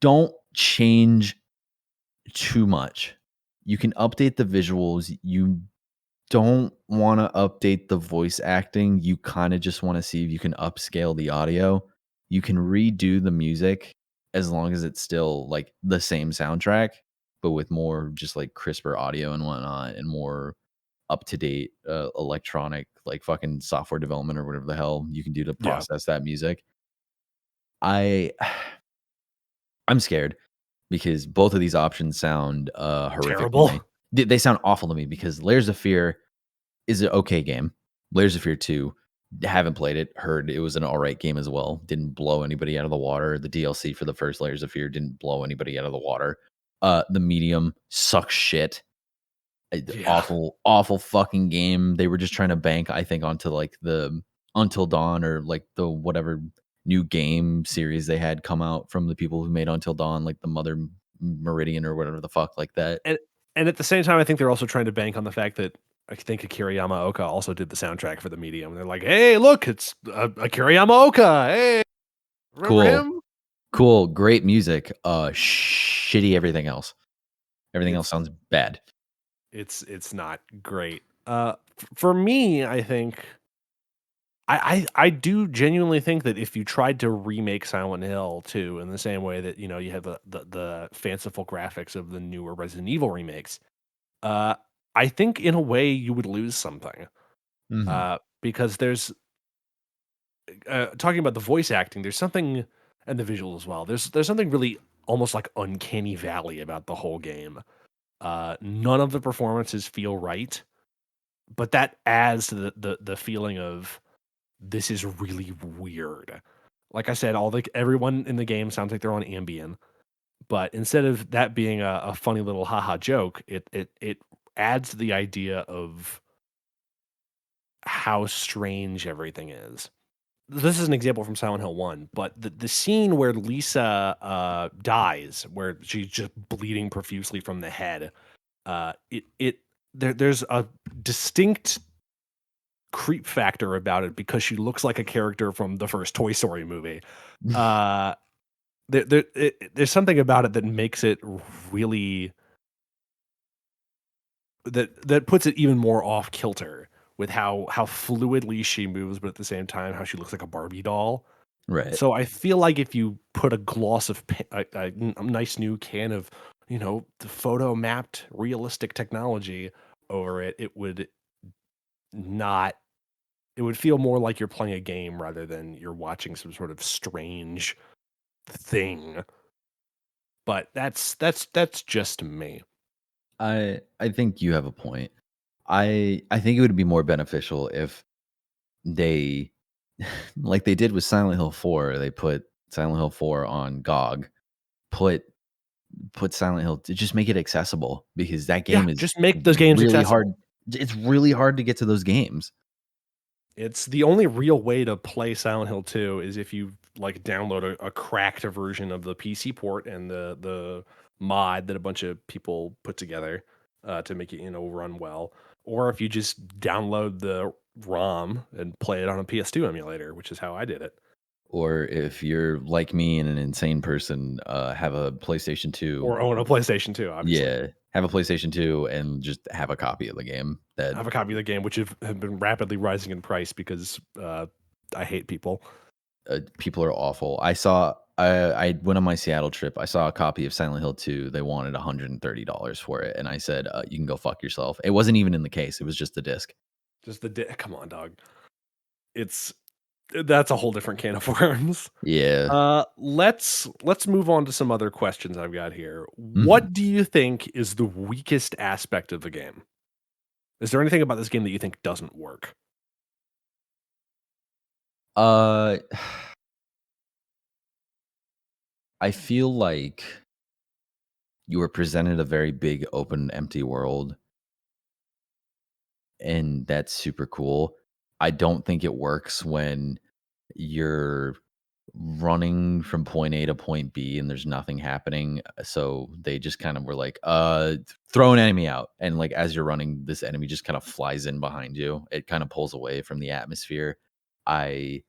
don't change too much. You can update the visuals. You don't want to update the voice acting. You kind of just want to see if you can upscale the audio. You can redo the music, as long as it's still like the same soundtrack, but with more just like crisper audio and whatnot, and more up to date electronic like fucking software development or whatever the hell you can do to Yeah. process that music. I I'm scared because both of these options sound horrific to Terrible. me. They sound awful to me because Layers of Fear is an okay game. Layers of Fear 2, haven't played it, heard it was an alright game as well. Didn't blow anybody out of the water. The DLC for the first Layers of Fear didn't blow anybody out of the water. The Medium sucks shit. Yeah. Awful, awful fucking game. They were just trying to bank, I think, onto like the Until Dawn or like the whatever new game series they had come out from the people who made Until Dawn, like the Mother Meridian or whatever the fuck like that. And at the same time, I think they're also trying to bank on the fact that I think Akira Yamaoka also did the soundtrack for the Medium. They're like, hey, look, it's Akira Yamaoka. Hey, remember Cool. him? Cool, great music. Shitty everything else. Everything else It's sounds bad. it's not great. For me, I think I do genuinely think that if you tried to remake Silent Hill 2 in the same way that, you know, you have the fanciful graphics of the newer Resident Evil remakes, uh, I think in a way you would lose something. Mhm. Because there's talking about the voice acting, there's something, and the visuals as well. There's something really almost like uncanny valley about the whole game. None of the performances feel right, but that adds to the feeling of this is really weird. Like I said, everyone in the game sounds like they're on Ambien, but instead of that being a funny little haha joke, it adds to the idea of how strange everything is. This is an example from Silent Hill 1, but the scene where Lisa dies, where she's just bleeding profusely from the head, there's a distinct creep factor about it because she looks like a character from the first Toy Story movie. Uh, there's something about it that makes it really that puts it even more off kilter with how fluidly she moves, but at the same time how she looks like a Barbie doll. Right. So I feel like if you put a gloss of a nice new can of, you know, the photo mapped realistic technology over it, it would not. It would feel more like you're playing a game rather than you're watching some sort of strange thing. But that's just me. I think you have a point. I think it would be more beneficial if they like they did with Silent Hill 4, they put Silent Hill 4 on GOG, put Silent Hill to just make it accessible because that Yeah, game is just make those games really accessible. hard. It's really hard to get to those games. It's the only real way to play Silent Hill 2 is if you like download a cracked version of the PC port and the mod that a bunch of people put together to make it, you know, run well, or if you just download the ROM and play it on a PS2 emulator, which is how I did it. Or if you're like me and an insane person, have a PlayStation 2. Or own a PlayStation 2, obviously. Yeah, have a PlayStation 2 and just have a copy of the game I that have a copy of the game, which have been rapidly rising in price because I hate people. people are awful. I went on my Seattle trip. I saw a copy of Silent Hill 2. They wanted $130 for it, and I said, "You can go fuck yourself." It wasn't even in the case. It was just the disc. Just come on, dog. That's a whole different can of worms. Yeah. Let's move on to some other questions I've got here. Mhm. What do you think is the weakest aspect of the game? Is there anything about this game that you think doesn't work? Uh, I feel like you were presented a very big, open, empty world, and that's super cool. I don't think it works when you're running from point A to point B and there's nothing happening. So they just kind of were like, throw an enemy out. And like as you're running, this enemy just kind of flies in behind you. It kind of pulls away from the atmosphere. I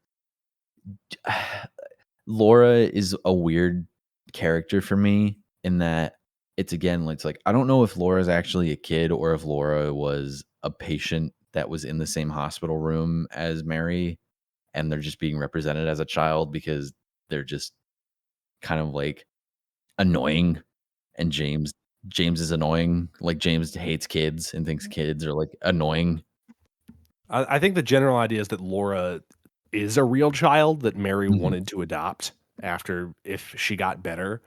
Laura is a weird character for me in that it's like I don't know if Laura's actually a kid or if Laura was a patient that was in the same hospital room as Mary and they're just being represented as a child because they're just kind of like annoying, and James is annoying. Like James hates kids and thinks kids are like annoying. I think the general idea is that Laura is a real child that Mary Mhm. wanted to adopt if she got better,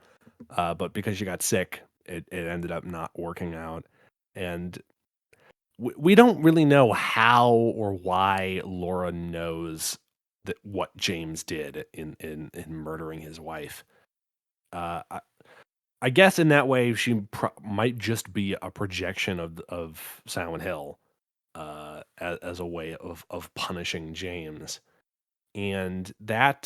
but because she got sick, it ended up not working out, and we don't really know how or why Laura knows that what James did in murdering his wife. Uh, I guess in that way she might just be a projection of Silent Hill, as a way of punishing James, and that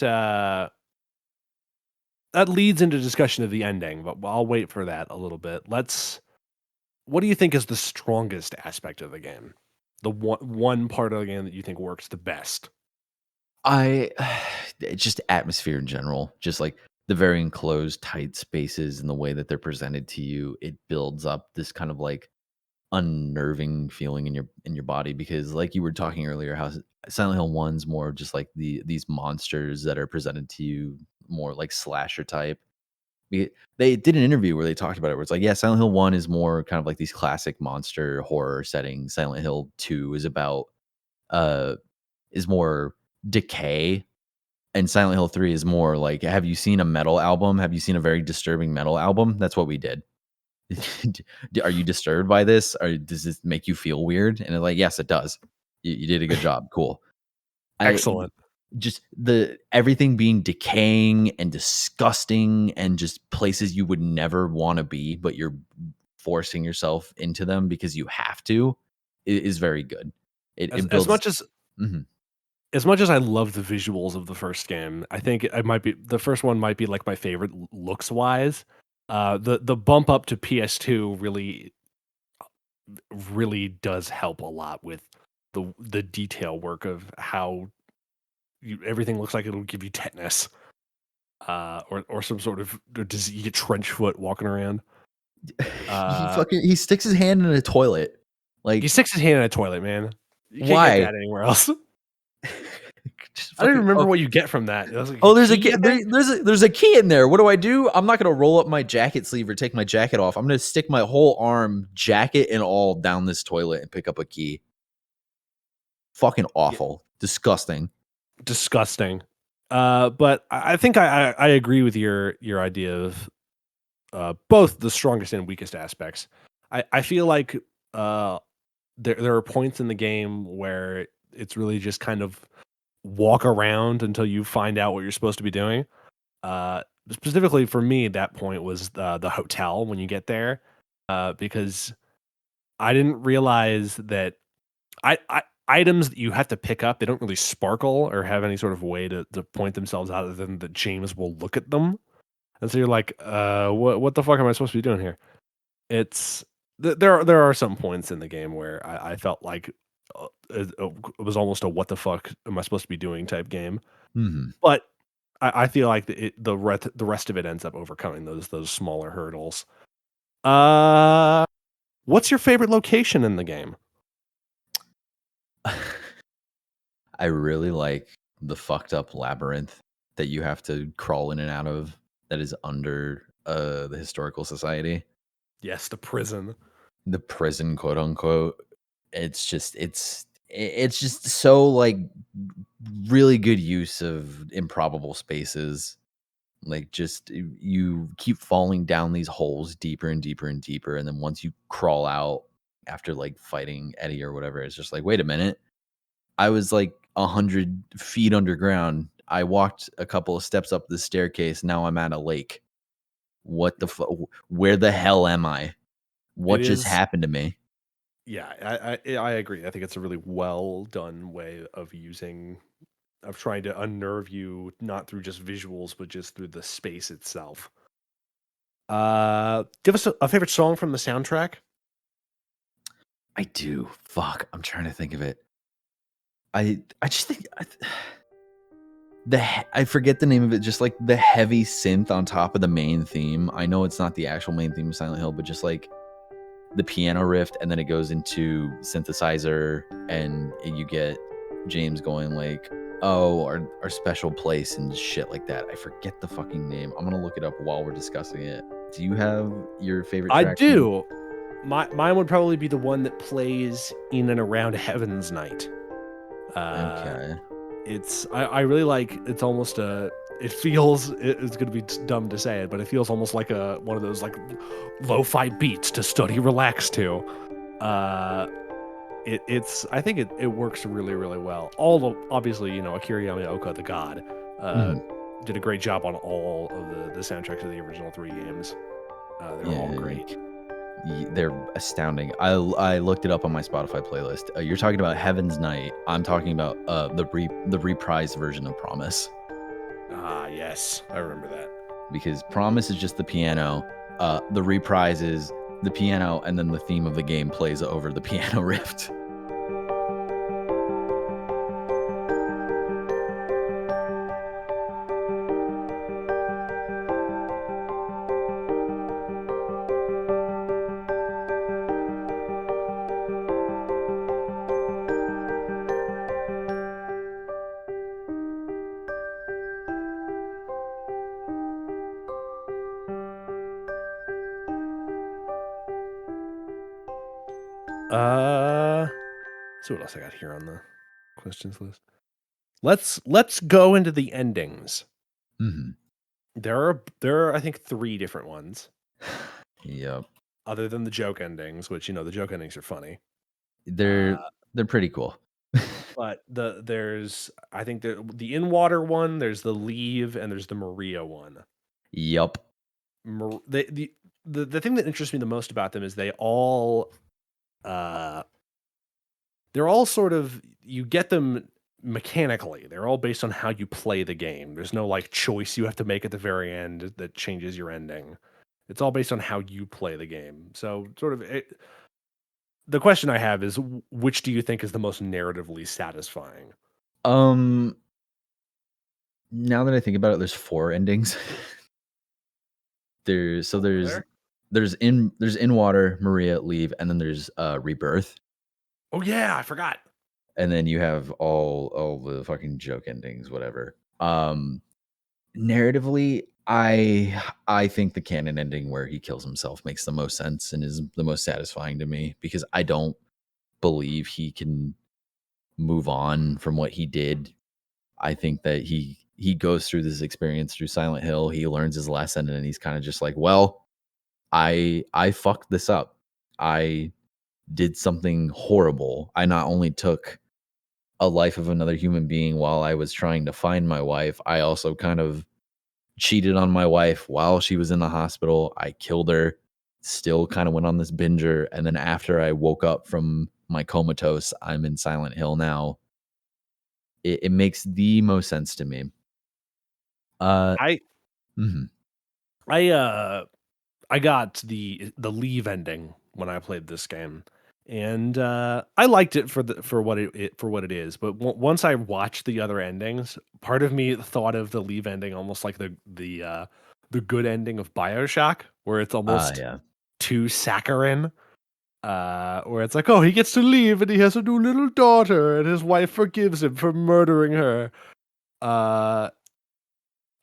leads into discussion of the ending. But I'll wait for that a little bit. What do you think is the strongest aspect of the game? The one part of the game that you think works the best? I it's just atmosphere in general, just like the very enclosed, tight spaces and the way that they're presented to you. It builds up this kind of like unnerving feeling in your body because, like you were talking earlier, how Silent Hill 1's more just like these monsters that are presented to you more like slasher type. They did an interview where they talked about it, where it's like, yeah, Silent Hill 1 is more kind of like these classic monster horror settings. Silent Hill 2 is about uh is more decay, and Silent Hill 3 is more like, have you seen a metal album? Have you seen a very disturbing metal album? That's what we did. Are you disturbed by this? Or does this make you feel weird? And they're like, yes, it does. You did a good job. Cool. I Excellent. just the everything being decaying and disgusting and just places you would never want to be, but you're forcing yourself into them because you have to, is very good. As It builds. Mhm. as much as I love the visuals of the first game, I think it might be the first one might be like my favorite looks wise. The bump up to PS2 really does help a lot with the detail work of how everything looks like it'll give you tetanus, or some sort of disease. You get trench foot walking around. He sticks his hand in a toilet. He Like, sticks his hand in a toilet, man. You can't get why? that anywhere else. Just I don't even fucking, remember oh, what you get from that. It was like oh, a there's a key, I think? there's a key in there. What do? I'm not gonna roll up my jacket sleeve or take my jacket off. I'm gonna stick my whole arm, jacket and all, down this toilet and pick up a key. Fucking Yeah, awful, disgusting. disgusting. But I think I agree with your idea of both the strongest and weakest aspects. I feel like uh, there are points in the game where it's really just kind of walk around until you find out what you're supposed to be doing. Specifically for me, that point was the hotel when you get there, because I didn't realize that items that you have to pick up, they don't really sparkle or have any sort of way to point themselves out other than that James will look at them. And so you're like, what the fuck am I supposed to be doing here? It's there are some points in the game where I felt like it was almost a what the fuck am I supposed to be doing type game. Mhm. But I feel like the rest of it ends up overcoming those smaller hurdles. What's your favorite location in the game? I really like the fucked up labyrinth that you have to crawl in and out of that is under the historical society. Yes, the prison. The prison, quote unquote. It's just so like really good use of improbable spaces. Like, just you keep falling down these holes deeper and deeper and deeper, and then once you crawl out after like fighting Eddie or whatever, it's just like, wait a minute, I was like 100 feet underground. I walked a couple of steps up the staircase. Now I'm at a lake. What the fuck? Where the hell am I? It What just is. happened to me? Yeah, I agree. I think it's a really well done way of trying to unnerve you, not through just visuals, but just through the space itself. Give us a favorite song from the soundtrack. I do. Fuck. I'm trying to think of it. I just think I forget the name of it. Just like the heavy synth on top of the main theme. I know it's not the actual main theme of Silent Hill, but just like the piano riff, and then it goes into synthesizer, and you get James going like, Oh, our special place and shit like that. I forget the fucking name. I'm gonna look it up while we're discussing it. Do you have your favorite I track? do. Mine would probably be the one that plays in and around Heaven's Night. Okay. I really like. It's almost a. It feels. It's gonna be dumb to say it, but it feels almost like one of those like lo-fi beats to study relax to. It's. I think it works really really well. Obviously Akira Yamaoka, the god, did a great job on all of the soundtracks of the original 3 games. They're all great. They're astounding. I looked it up on my Spotify playlist. You're talking about Heaven's Night. I'm talking about the reprised version of Promise. Ah, yes, I remember that. Because Promise is just the piano. The reprise is the piano, and then the theme of the game plays over the piano riff. So what else I got here on the questions list? Let's go into the endings. Mm-hmm. There are I think 3 different ones. Yep. Other than the joke endings, which the joke endings are funny. They're pretty cool. But there's I think the in water one, there's the leave, and there's the Maria one. Yep. The thing that interests me the most about them is they're all sort of, you get them mechanically. They're all based on how you play the game. There's no like choice you have to make at the very end that changes your ending. It's all based on how you play the game. So sort of the question I have is, which do you think is the most narratively satisfying? Now that I think about it, there's 4 endings. There's in water, Maria, leave, and then there's rebirth. Oh yeah, I forgot. And then you have all the fucking joke endings, whatever. Narratively, I think the canon ending where he kills himself makes the most sense and is the most satisfying to me, because I don't believe he can move on from what he did. I think that he goes through this experience through Silent Hill. He learns his lesson, and he's kind of just like, well, I fucked this up. I did something horrible. I not only took a life of another human being while I was trying to find my wife, I also kind of cheated on my wife while she was in the hospital. I killed her, still kind of went on this binger. And then after I woke up from my comatose, I'm in Silent Hill now. It makes the most sense to me. I mhm. I got the leave ending when I played this game, and I liked it for what it is. But once I watched the other endings, part of me thought of the leave ending almost like the good ending of BioShock, where it's almost Yeah. too saccharine. Where it's like, oh, he gets to leave and he has a new little daughter, and his wife forgives him for murdering her.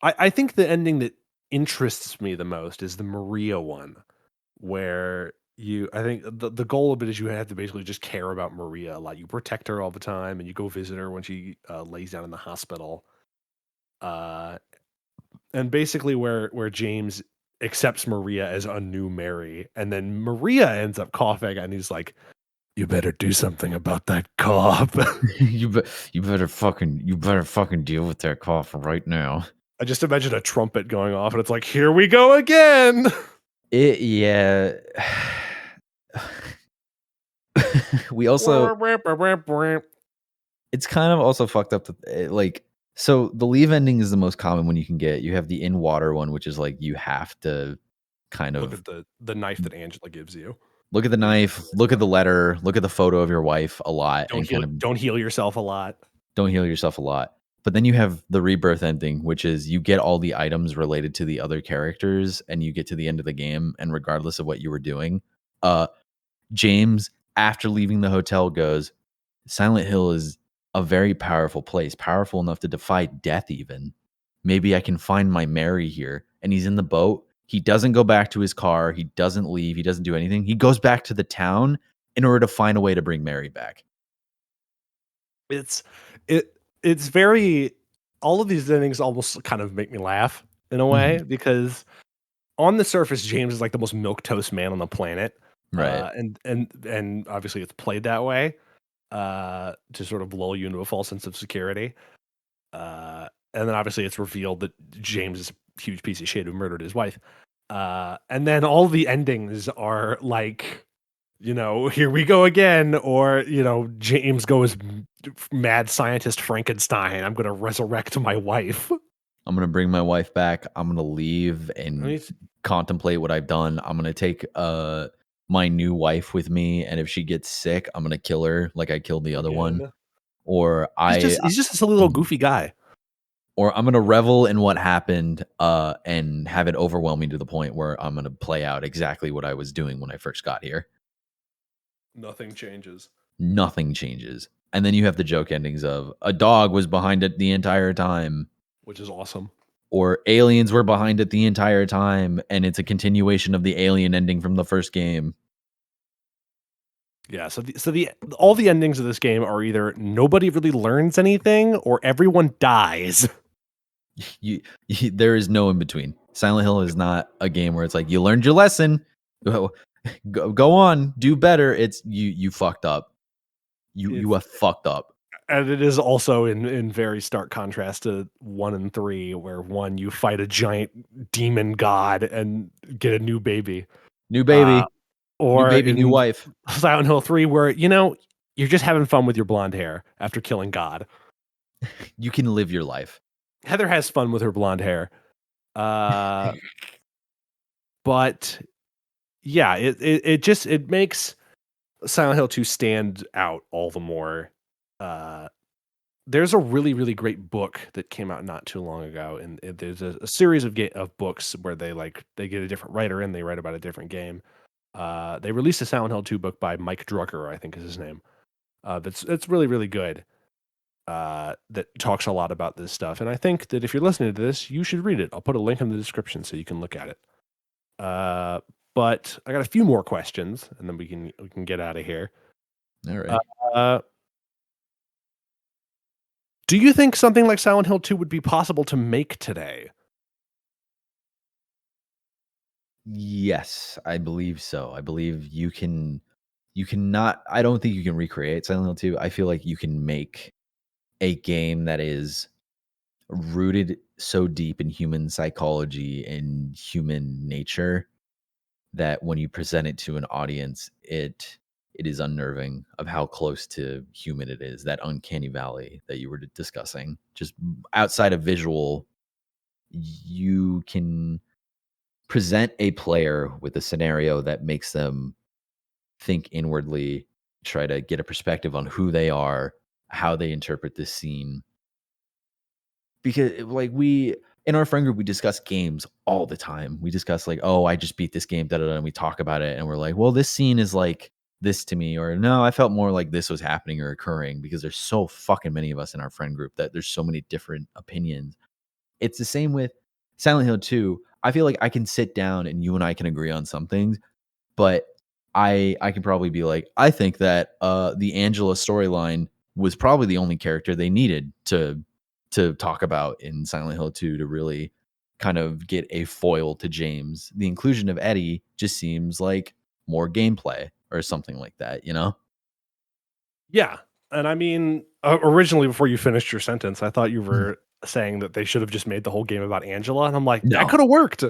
I think the ending that interests me the most is the Maria one, where I think the goal of it is you have to basically just care about Maria a lot. You protect her all the time, and you go visit her when she lays down in the hospital. And basically where James accepts Maria as a new Mary, and then Maria ends up coughing, and he's like, "You better do something about that cough." you better fucking deal with that cough right now. I just imagine a trumpet going off, and it's like, "Here we go again." Yeah. We also, it's kind of also fucked up that like, so the leave ending is the most common one you can get. You have the in water one, which is like you have to kind Look of at the knife that Angela gives you. look at the knife, look at the letter, look at the photo of your wife a lot, and kind of Don't heal yourself a lot. don't heal yourself a lot. But then you have the rebirth ending, which is you get all the items related to the other characters, and you get to the end of the game, and regardless of what you were doing, James, after leaving the hotel, goes, Silent Hill is a very powerful place, powerful enough to defy death even. Maybe I can find my Mary here. And he's in the boat. He doesn't go back to his car. He doesn't leave. He doesn't do anything. He goes back to the town in order to find a way to bring Mary back. It's it it's very all of these endings almost kind of make me laugh in a way because on the surface, James is like the most milquetoast man on the planet. Right. And obviously it's played that way to sort of lull you into a false sense of security. And then obviously it's revealed that James is a huge piece of shit who murdered his wife. And then all the endings are like, here we go again, or James goes mad scientist Frankenstein. I'm gonna resurrect my wife. I'm going to bring my wife back. I'm going to leave and I mean, contemplate what I've done. I'm going to take my new wife with me. And if she gets sick, I'm going to kill her like I killed the other one. again. Or He's just a little goofy guy. or I'm going to revel in what happened and have it overwhelm me to the point where I'm going to play out exactly what I was doing when I first got here. Nothing changes. Nothing changes. And then you have the joke endings of a dog was behind it the entire time, Which is awesome. or aliens were behind it the entire time, and it's a continuation of the alien ending from the first game. Yeah, so all the endings of this game are either nobody really learns anything or everyone dies. There is no in between. Silent Hill is not a game where it's like you learned your lesson, go on, do better. It's you fucked up. You have fucked up. And it is also in very stark contrast to 1 and 3, where 1 you fight a giant demon god and get a new baby. New baby, Or new baby, in new wife. Silent Hill 3, where you're just having fun with your blonde hair after killing God. You can live your life. Heather has fun with her blonde hair. But yeah, it makes Silent Hill 2 stand out all the more. There's a really, really great book that came out not too long ago, and there's a series of books where they get a different writer in, they write about a different game. They released a Silent Hill 2 book by Mike Drucker, I think is his name. It's really, really good. That talks a lot about this stuff, and I think that if you're listening to this, you should read it. I'll put a link in the description so you can look at it. But I got a few more questions, and then we can get out of here. All right. Do you think something like Silent Hill 2 would be possible to make today? Yes, I believe so. I believe you cannot. I don't think you can recreate Silent Hill 2. I feel like you can make a game that is rooted so deep in human psychology and human nature that when you present it to an audience, it is unnerving of how close to human it is. That uncanny valley that you were discussing, just outside of visual, you can present a player with a scenario that makes them think inwardly, try to get a perspective on who they are, how they interpret this scene. Because like we in our friend group, we discuss games all the time. We discuss like, oh, I just beat this game, da da da, and we talk about it, and we're like, well, this scene is like this to me, or no, I felt more like this was happening or occurring, because there's so fucking many of us in our friend group that there's so many different opinions. It's the same with Silent Hill 2. I feel like I can sit down and you and I can agree on some things, but I can probably be like, I think that the Angela storyline was probably the only character they needed to talk about in Silent Hill 2 to really kind of get a foil to James. The inclusion of Eddie just seems like more gameplay or something like that, you know? Yeah. And I mean, originally, before you finished your sentence, I thought you were saying that they should have just made the whole game about Angela. And I'm like, No. that could have worked.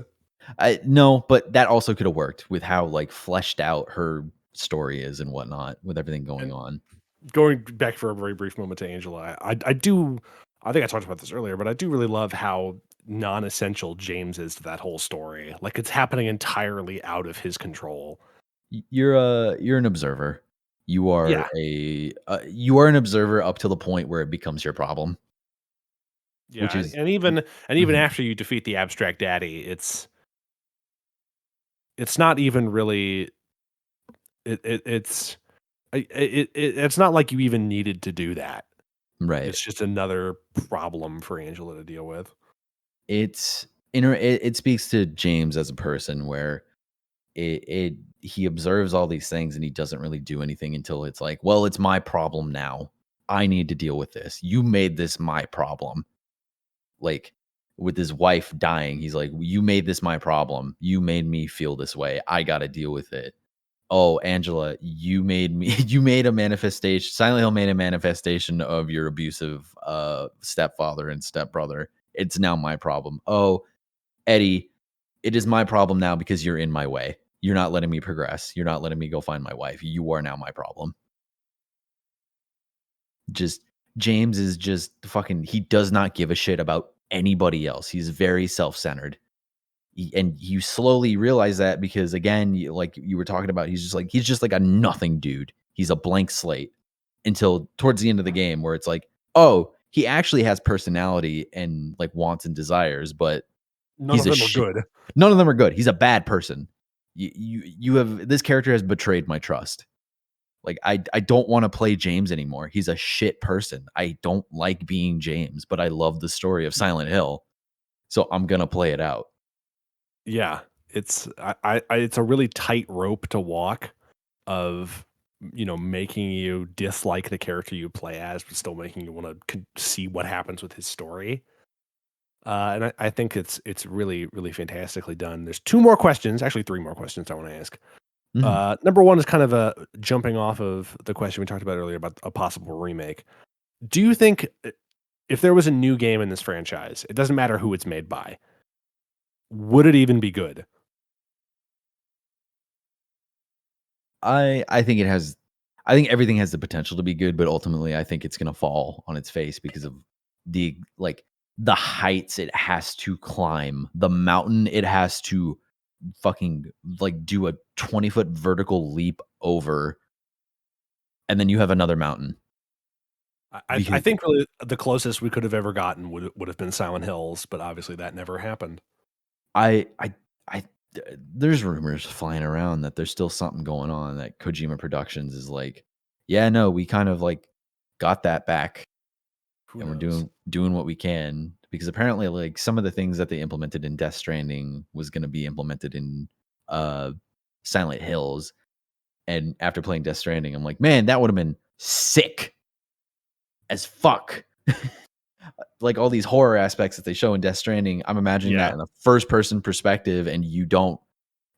No, but that also could have worked with how like fleshed out her story is and whatnot with everything going on. Going back for a very brief moment to Angela, I think I talked about this earlier, but I do really love how non-essential James is to that whole story. Like it's happening entirely out of his control. You're an observer. You are you are an observer up to the point where it becomes your problem. Yeah, Which is and even after you defeat the abstract daddy, it's not even really it's not like you even needed to do that. Right. It's just another problem for Angela to deal with. It speaks to James as a person where he observes all these things and he doesn't really do anything until it's like, well, it's my problem now. I need to deal with this. You made this my problem. Like with his wife dying, he's like, you made this my problem. You made me feel this way. I got to deal with it. Oh, Angela, you made me, you made a manifestation. Silent Hill made a manifestation of your abusive stepfather and stepbrother. It's now my problem. Oh, Eddie, it is my problem now because you're in my way. You're not letting me progress. You're not letting me go find my wife. You are now my problem. Just James is just fucking, he does not give a shit about anybody else. He's very self-centered. And you slowly realize that because again, like you were talking about, he's just like a nothing dude. He's a blank slate until towards the end of the game where it's like, oh, he actually has personality and like wants and desires, but None of them are good. None of them are good. He's a bad person. You have, this character has betrayed my trust. Like I don't want to play James anymore. He's a shit person. I don't like being James, but I love the story of Silent Hill, so I'm gonna play it out. Yeah, it's it's a really tight rope to walk of making you dislike the character you play as, but still making you want to see what happens with his story. And I think it's really really fantastically done. There's two more questions, actually three more questions I want to ask. Number one is kind of a jumping off of the question we talked about earlier about a possible remake. Do you think if there was a new game in this franchise, it doesn't matter who it's made by, would it even be good? I think it has. I think everything has the potential to be good, but ultimately, I think it's gonna fall on its face because of the the heights it has to climb, the mountain it has to fucking like do a 20-foot vertical leap over, and then you have another mountain. I think really the closest we could have ever gotten would have been Silent Hills, but obviously that never happened. I there's rumors flying around that there's still something going on that Kojima Productions is like, yeah, no, we kind of like got that back Who and knows? we're doing what we can because apparently like some of the things that they implemented in Death Stranding was going to be implemented in Silent Hills. And after playing Death Stranding, I'm like, man, that would have been sick as fuck. Like all these horror aspects that they show in Death Stranding, I'm imagining that in a first person perspective and you don't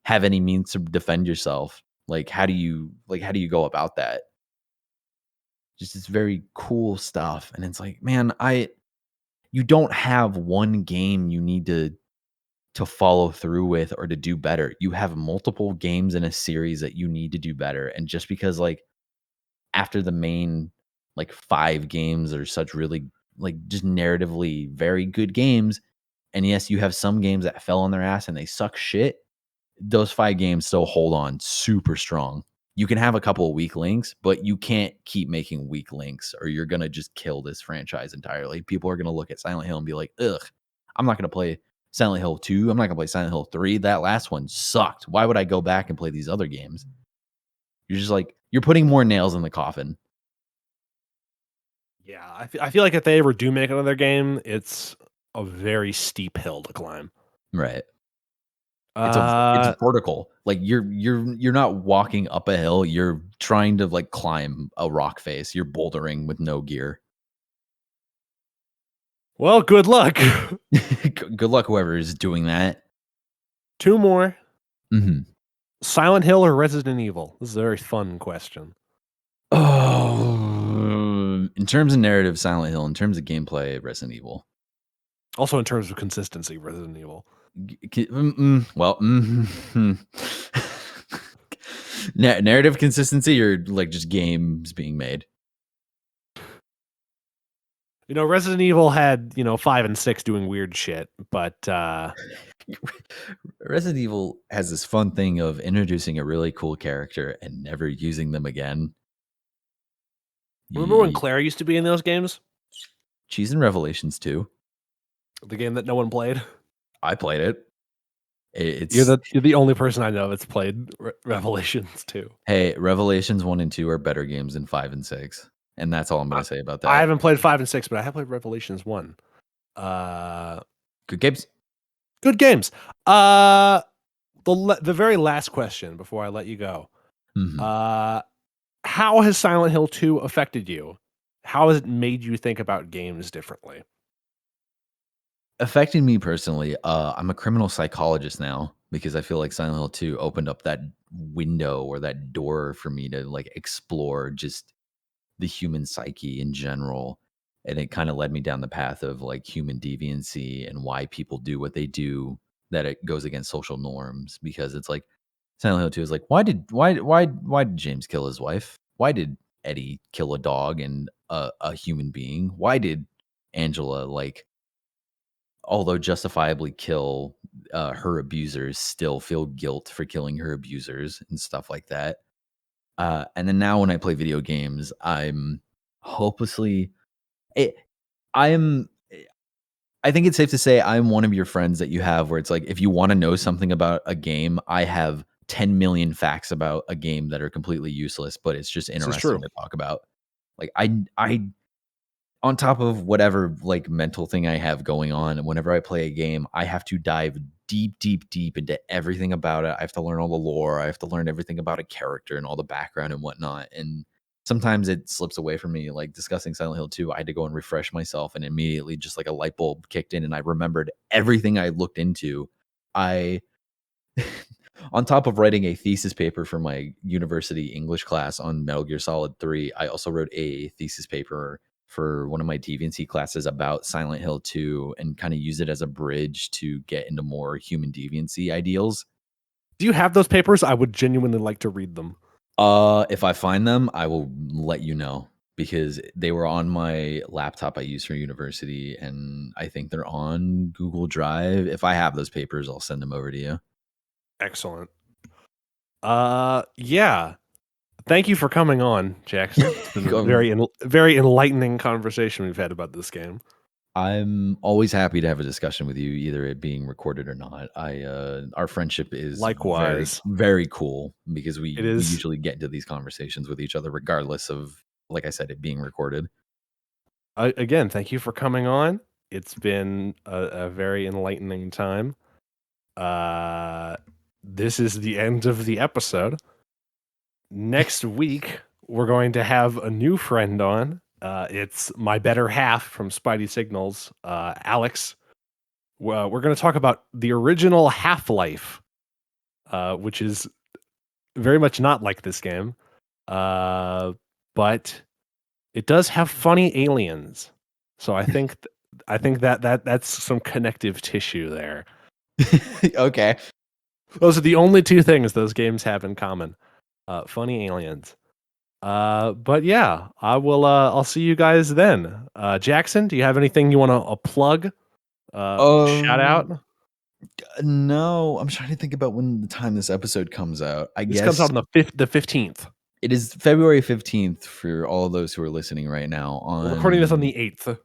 have any means to defend yourself. Like how do you go about that? Just it's very cool stuff. And it's like, man, you don't have one game you need to follow through with or to do better. You have multiple games in a series that you need to do better. And just because like after the main like 5 games are such really like just narratively very good games, and yes, you have some games that fell on their ass and they suck shit, those 5 games still hold on super strong. You can have a couple of weak links, but you can't keep making weak links or you're going to just kill this franchise entirely. People are going to look at Silent Hill and be like, ugh, I'm not going to play Silent Hill 2. I'm not going to play Silent Hill 3. That last one sucked. Why would I go back and play these other games? You're just like, you're putting more nails in the coffin. Yeah, I feel like if they ever do make another game, it's a very steep hill to climb. Right. It's vertical. Like you're not walking up a hill. You're trying to like climb a rock face. You're bouldering with no gear. Well, good luck. Good luck, whoever is doing that. 2 more. Mm-hmm. Silent Hill or Resident Evil? This is a very fun question. Oh, in terms of narrative, Silent Hill. In terms of gameplay, Resident Evil. Also, in terms of consistency, Resident Evil. Narrative consistency or like just games being made. Resident Evil had 5 and 6 doing weird shit, but Resident Evil has this fun thing of introducing a really cool character and never using them again. Remember when Claire used to be in those games? She's in Revelations 2. The game that no one played. I played it. You're the only person I know that's played Revelations 2. Hey, Revelations 1 and 2 are better games than 5 and 6. And that's all I'm going to say about I that. haven't played 5 and 6, but I have played Revelations 1. Uh, Good games. Good games. The very last question before I let you go. Mhm. How has Silent Hill 2 affected you? How has it made you think about games differently? Affecting me personally, I'm a criminal psychologist now because I feel like Silent Hill 2 opened up that window or that door for me to like explore just the human psyche in general. And it kind of led me down the path of like human deviancy and why people do what they do, that it goes against social norms. Because it's like Silent Hill 2 is like, why did James kill his wife? Why did Eddie kill a dog and a human being? Why did Angela, like, although justifiably kill her abusers, still feel guilt for killing her abusers and stuff like that? And then now when I play video games, I'm hopelessly it, I'm I think it's safe to say I'm one of your friends that you have where it's like, if you want to know something about a game, I have 10 million facts about a game that are completely useless, but it's just This is true. interesting to talk about. Like I on top of whatever like mental thing I have going on, whenever I play a game, I have to dive deep, deep, deep into everything about it. I have to learn all the lore. I have to learn everything about a character and all the background and whatnot. And sometimes it slips away from me. Like discussing Silent Hill 2, I had to go and refresh myself, and immediately just like a light bulb kicked in, and I remembered everything I looked into. I on top of writing a thesis paper for my university English class on Metal Gear Solid 3, I also wrote a thesis paper for one of my deviancy classes about Silent Hill 2 and kind of use it as a bridge to get into more human deviancy ideals. Do you have those papers? I would genuinely like to read them. If I find them, I will let you know because they were on my laptop I use for university, and I think they're on Google Drive. If I have those papers, I'll send them over to you. Excellent. Yeah. Thank you for coming on, Jackson. It's been a very enlightening conversation we've had about this game. I'm always happy to have a discussion with you, either it being recorded or not. Our friendship is Likewise. very, very cool because we It is. usually get into these conversations with each other, regardless of, like I said, it being recorded. Again, thank you for coming on. It's been a very enlightening time. This is the end of the episode. Next week, we're going to have a new friend on. It's my better half from Spidey Signals, Alex. Well, we're going to talk about the original Half-Life, which is very much not like this game, but it does have funny aliens. So I think that's some connective tissue there. Okay. Those are the only two things those games have in common. Funny aliens. But yeah, I'll see you guys then. Jackson, do you have anything you want to plug? Shout out? No, I'm trying to think about when the time this episode comes out. I This guess comes out on the 15th. it is February 15th for all of those who are listening right now. We're recording this on the 8th.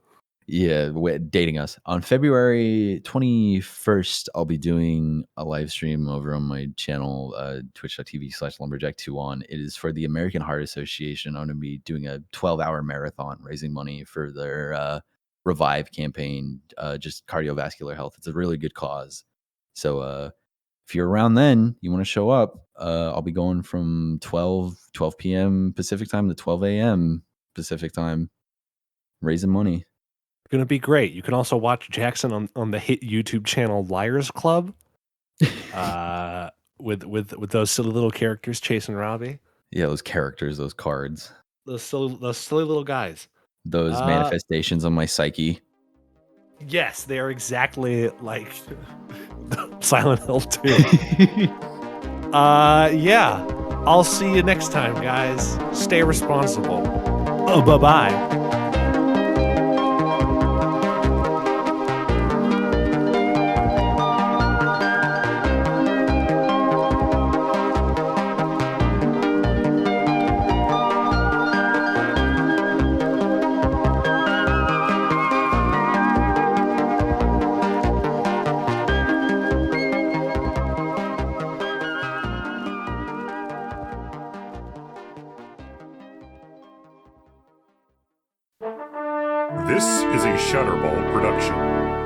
Yeah, dating us. On February 21st, I'll be doing a live stream over on my channel, twitch.tv/lumberjack2on. It is for the American Heart Association. I'm going to be doing a 12-hour marathon raising money for their Revive campaign, just cardiovascular health. It's a really good cause. So if you're around then, you want to show up, I'll be going from 12 p.m. Pacific time to 12 a.m. Pacific time, raising money. Going to be great. You can also watch Jackson on the hit YouTube channel Liars Club, with those silly little characters chasing Robbie. Yeah, those characters, those cards, Those silly little guys. those manifestations on my psyche. Yes, they are exactly like Silent Hill 2. Yeah. I'll see you next time, guys. Stay responsible. Oh, bye-bye. This is a Shutterball production.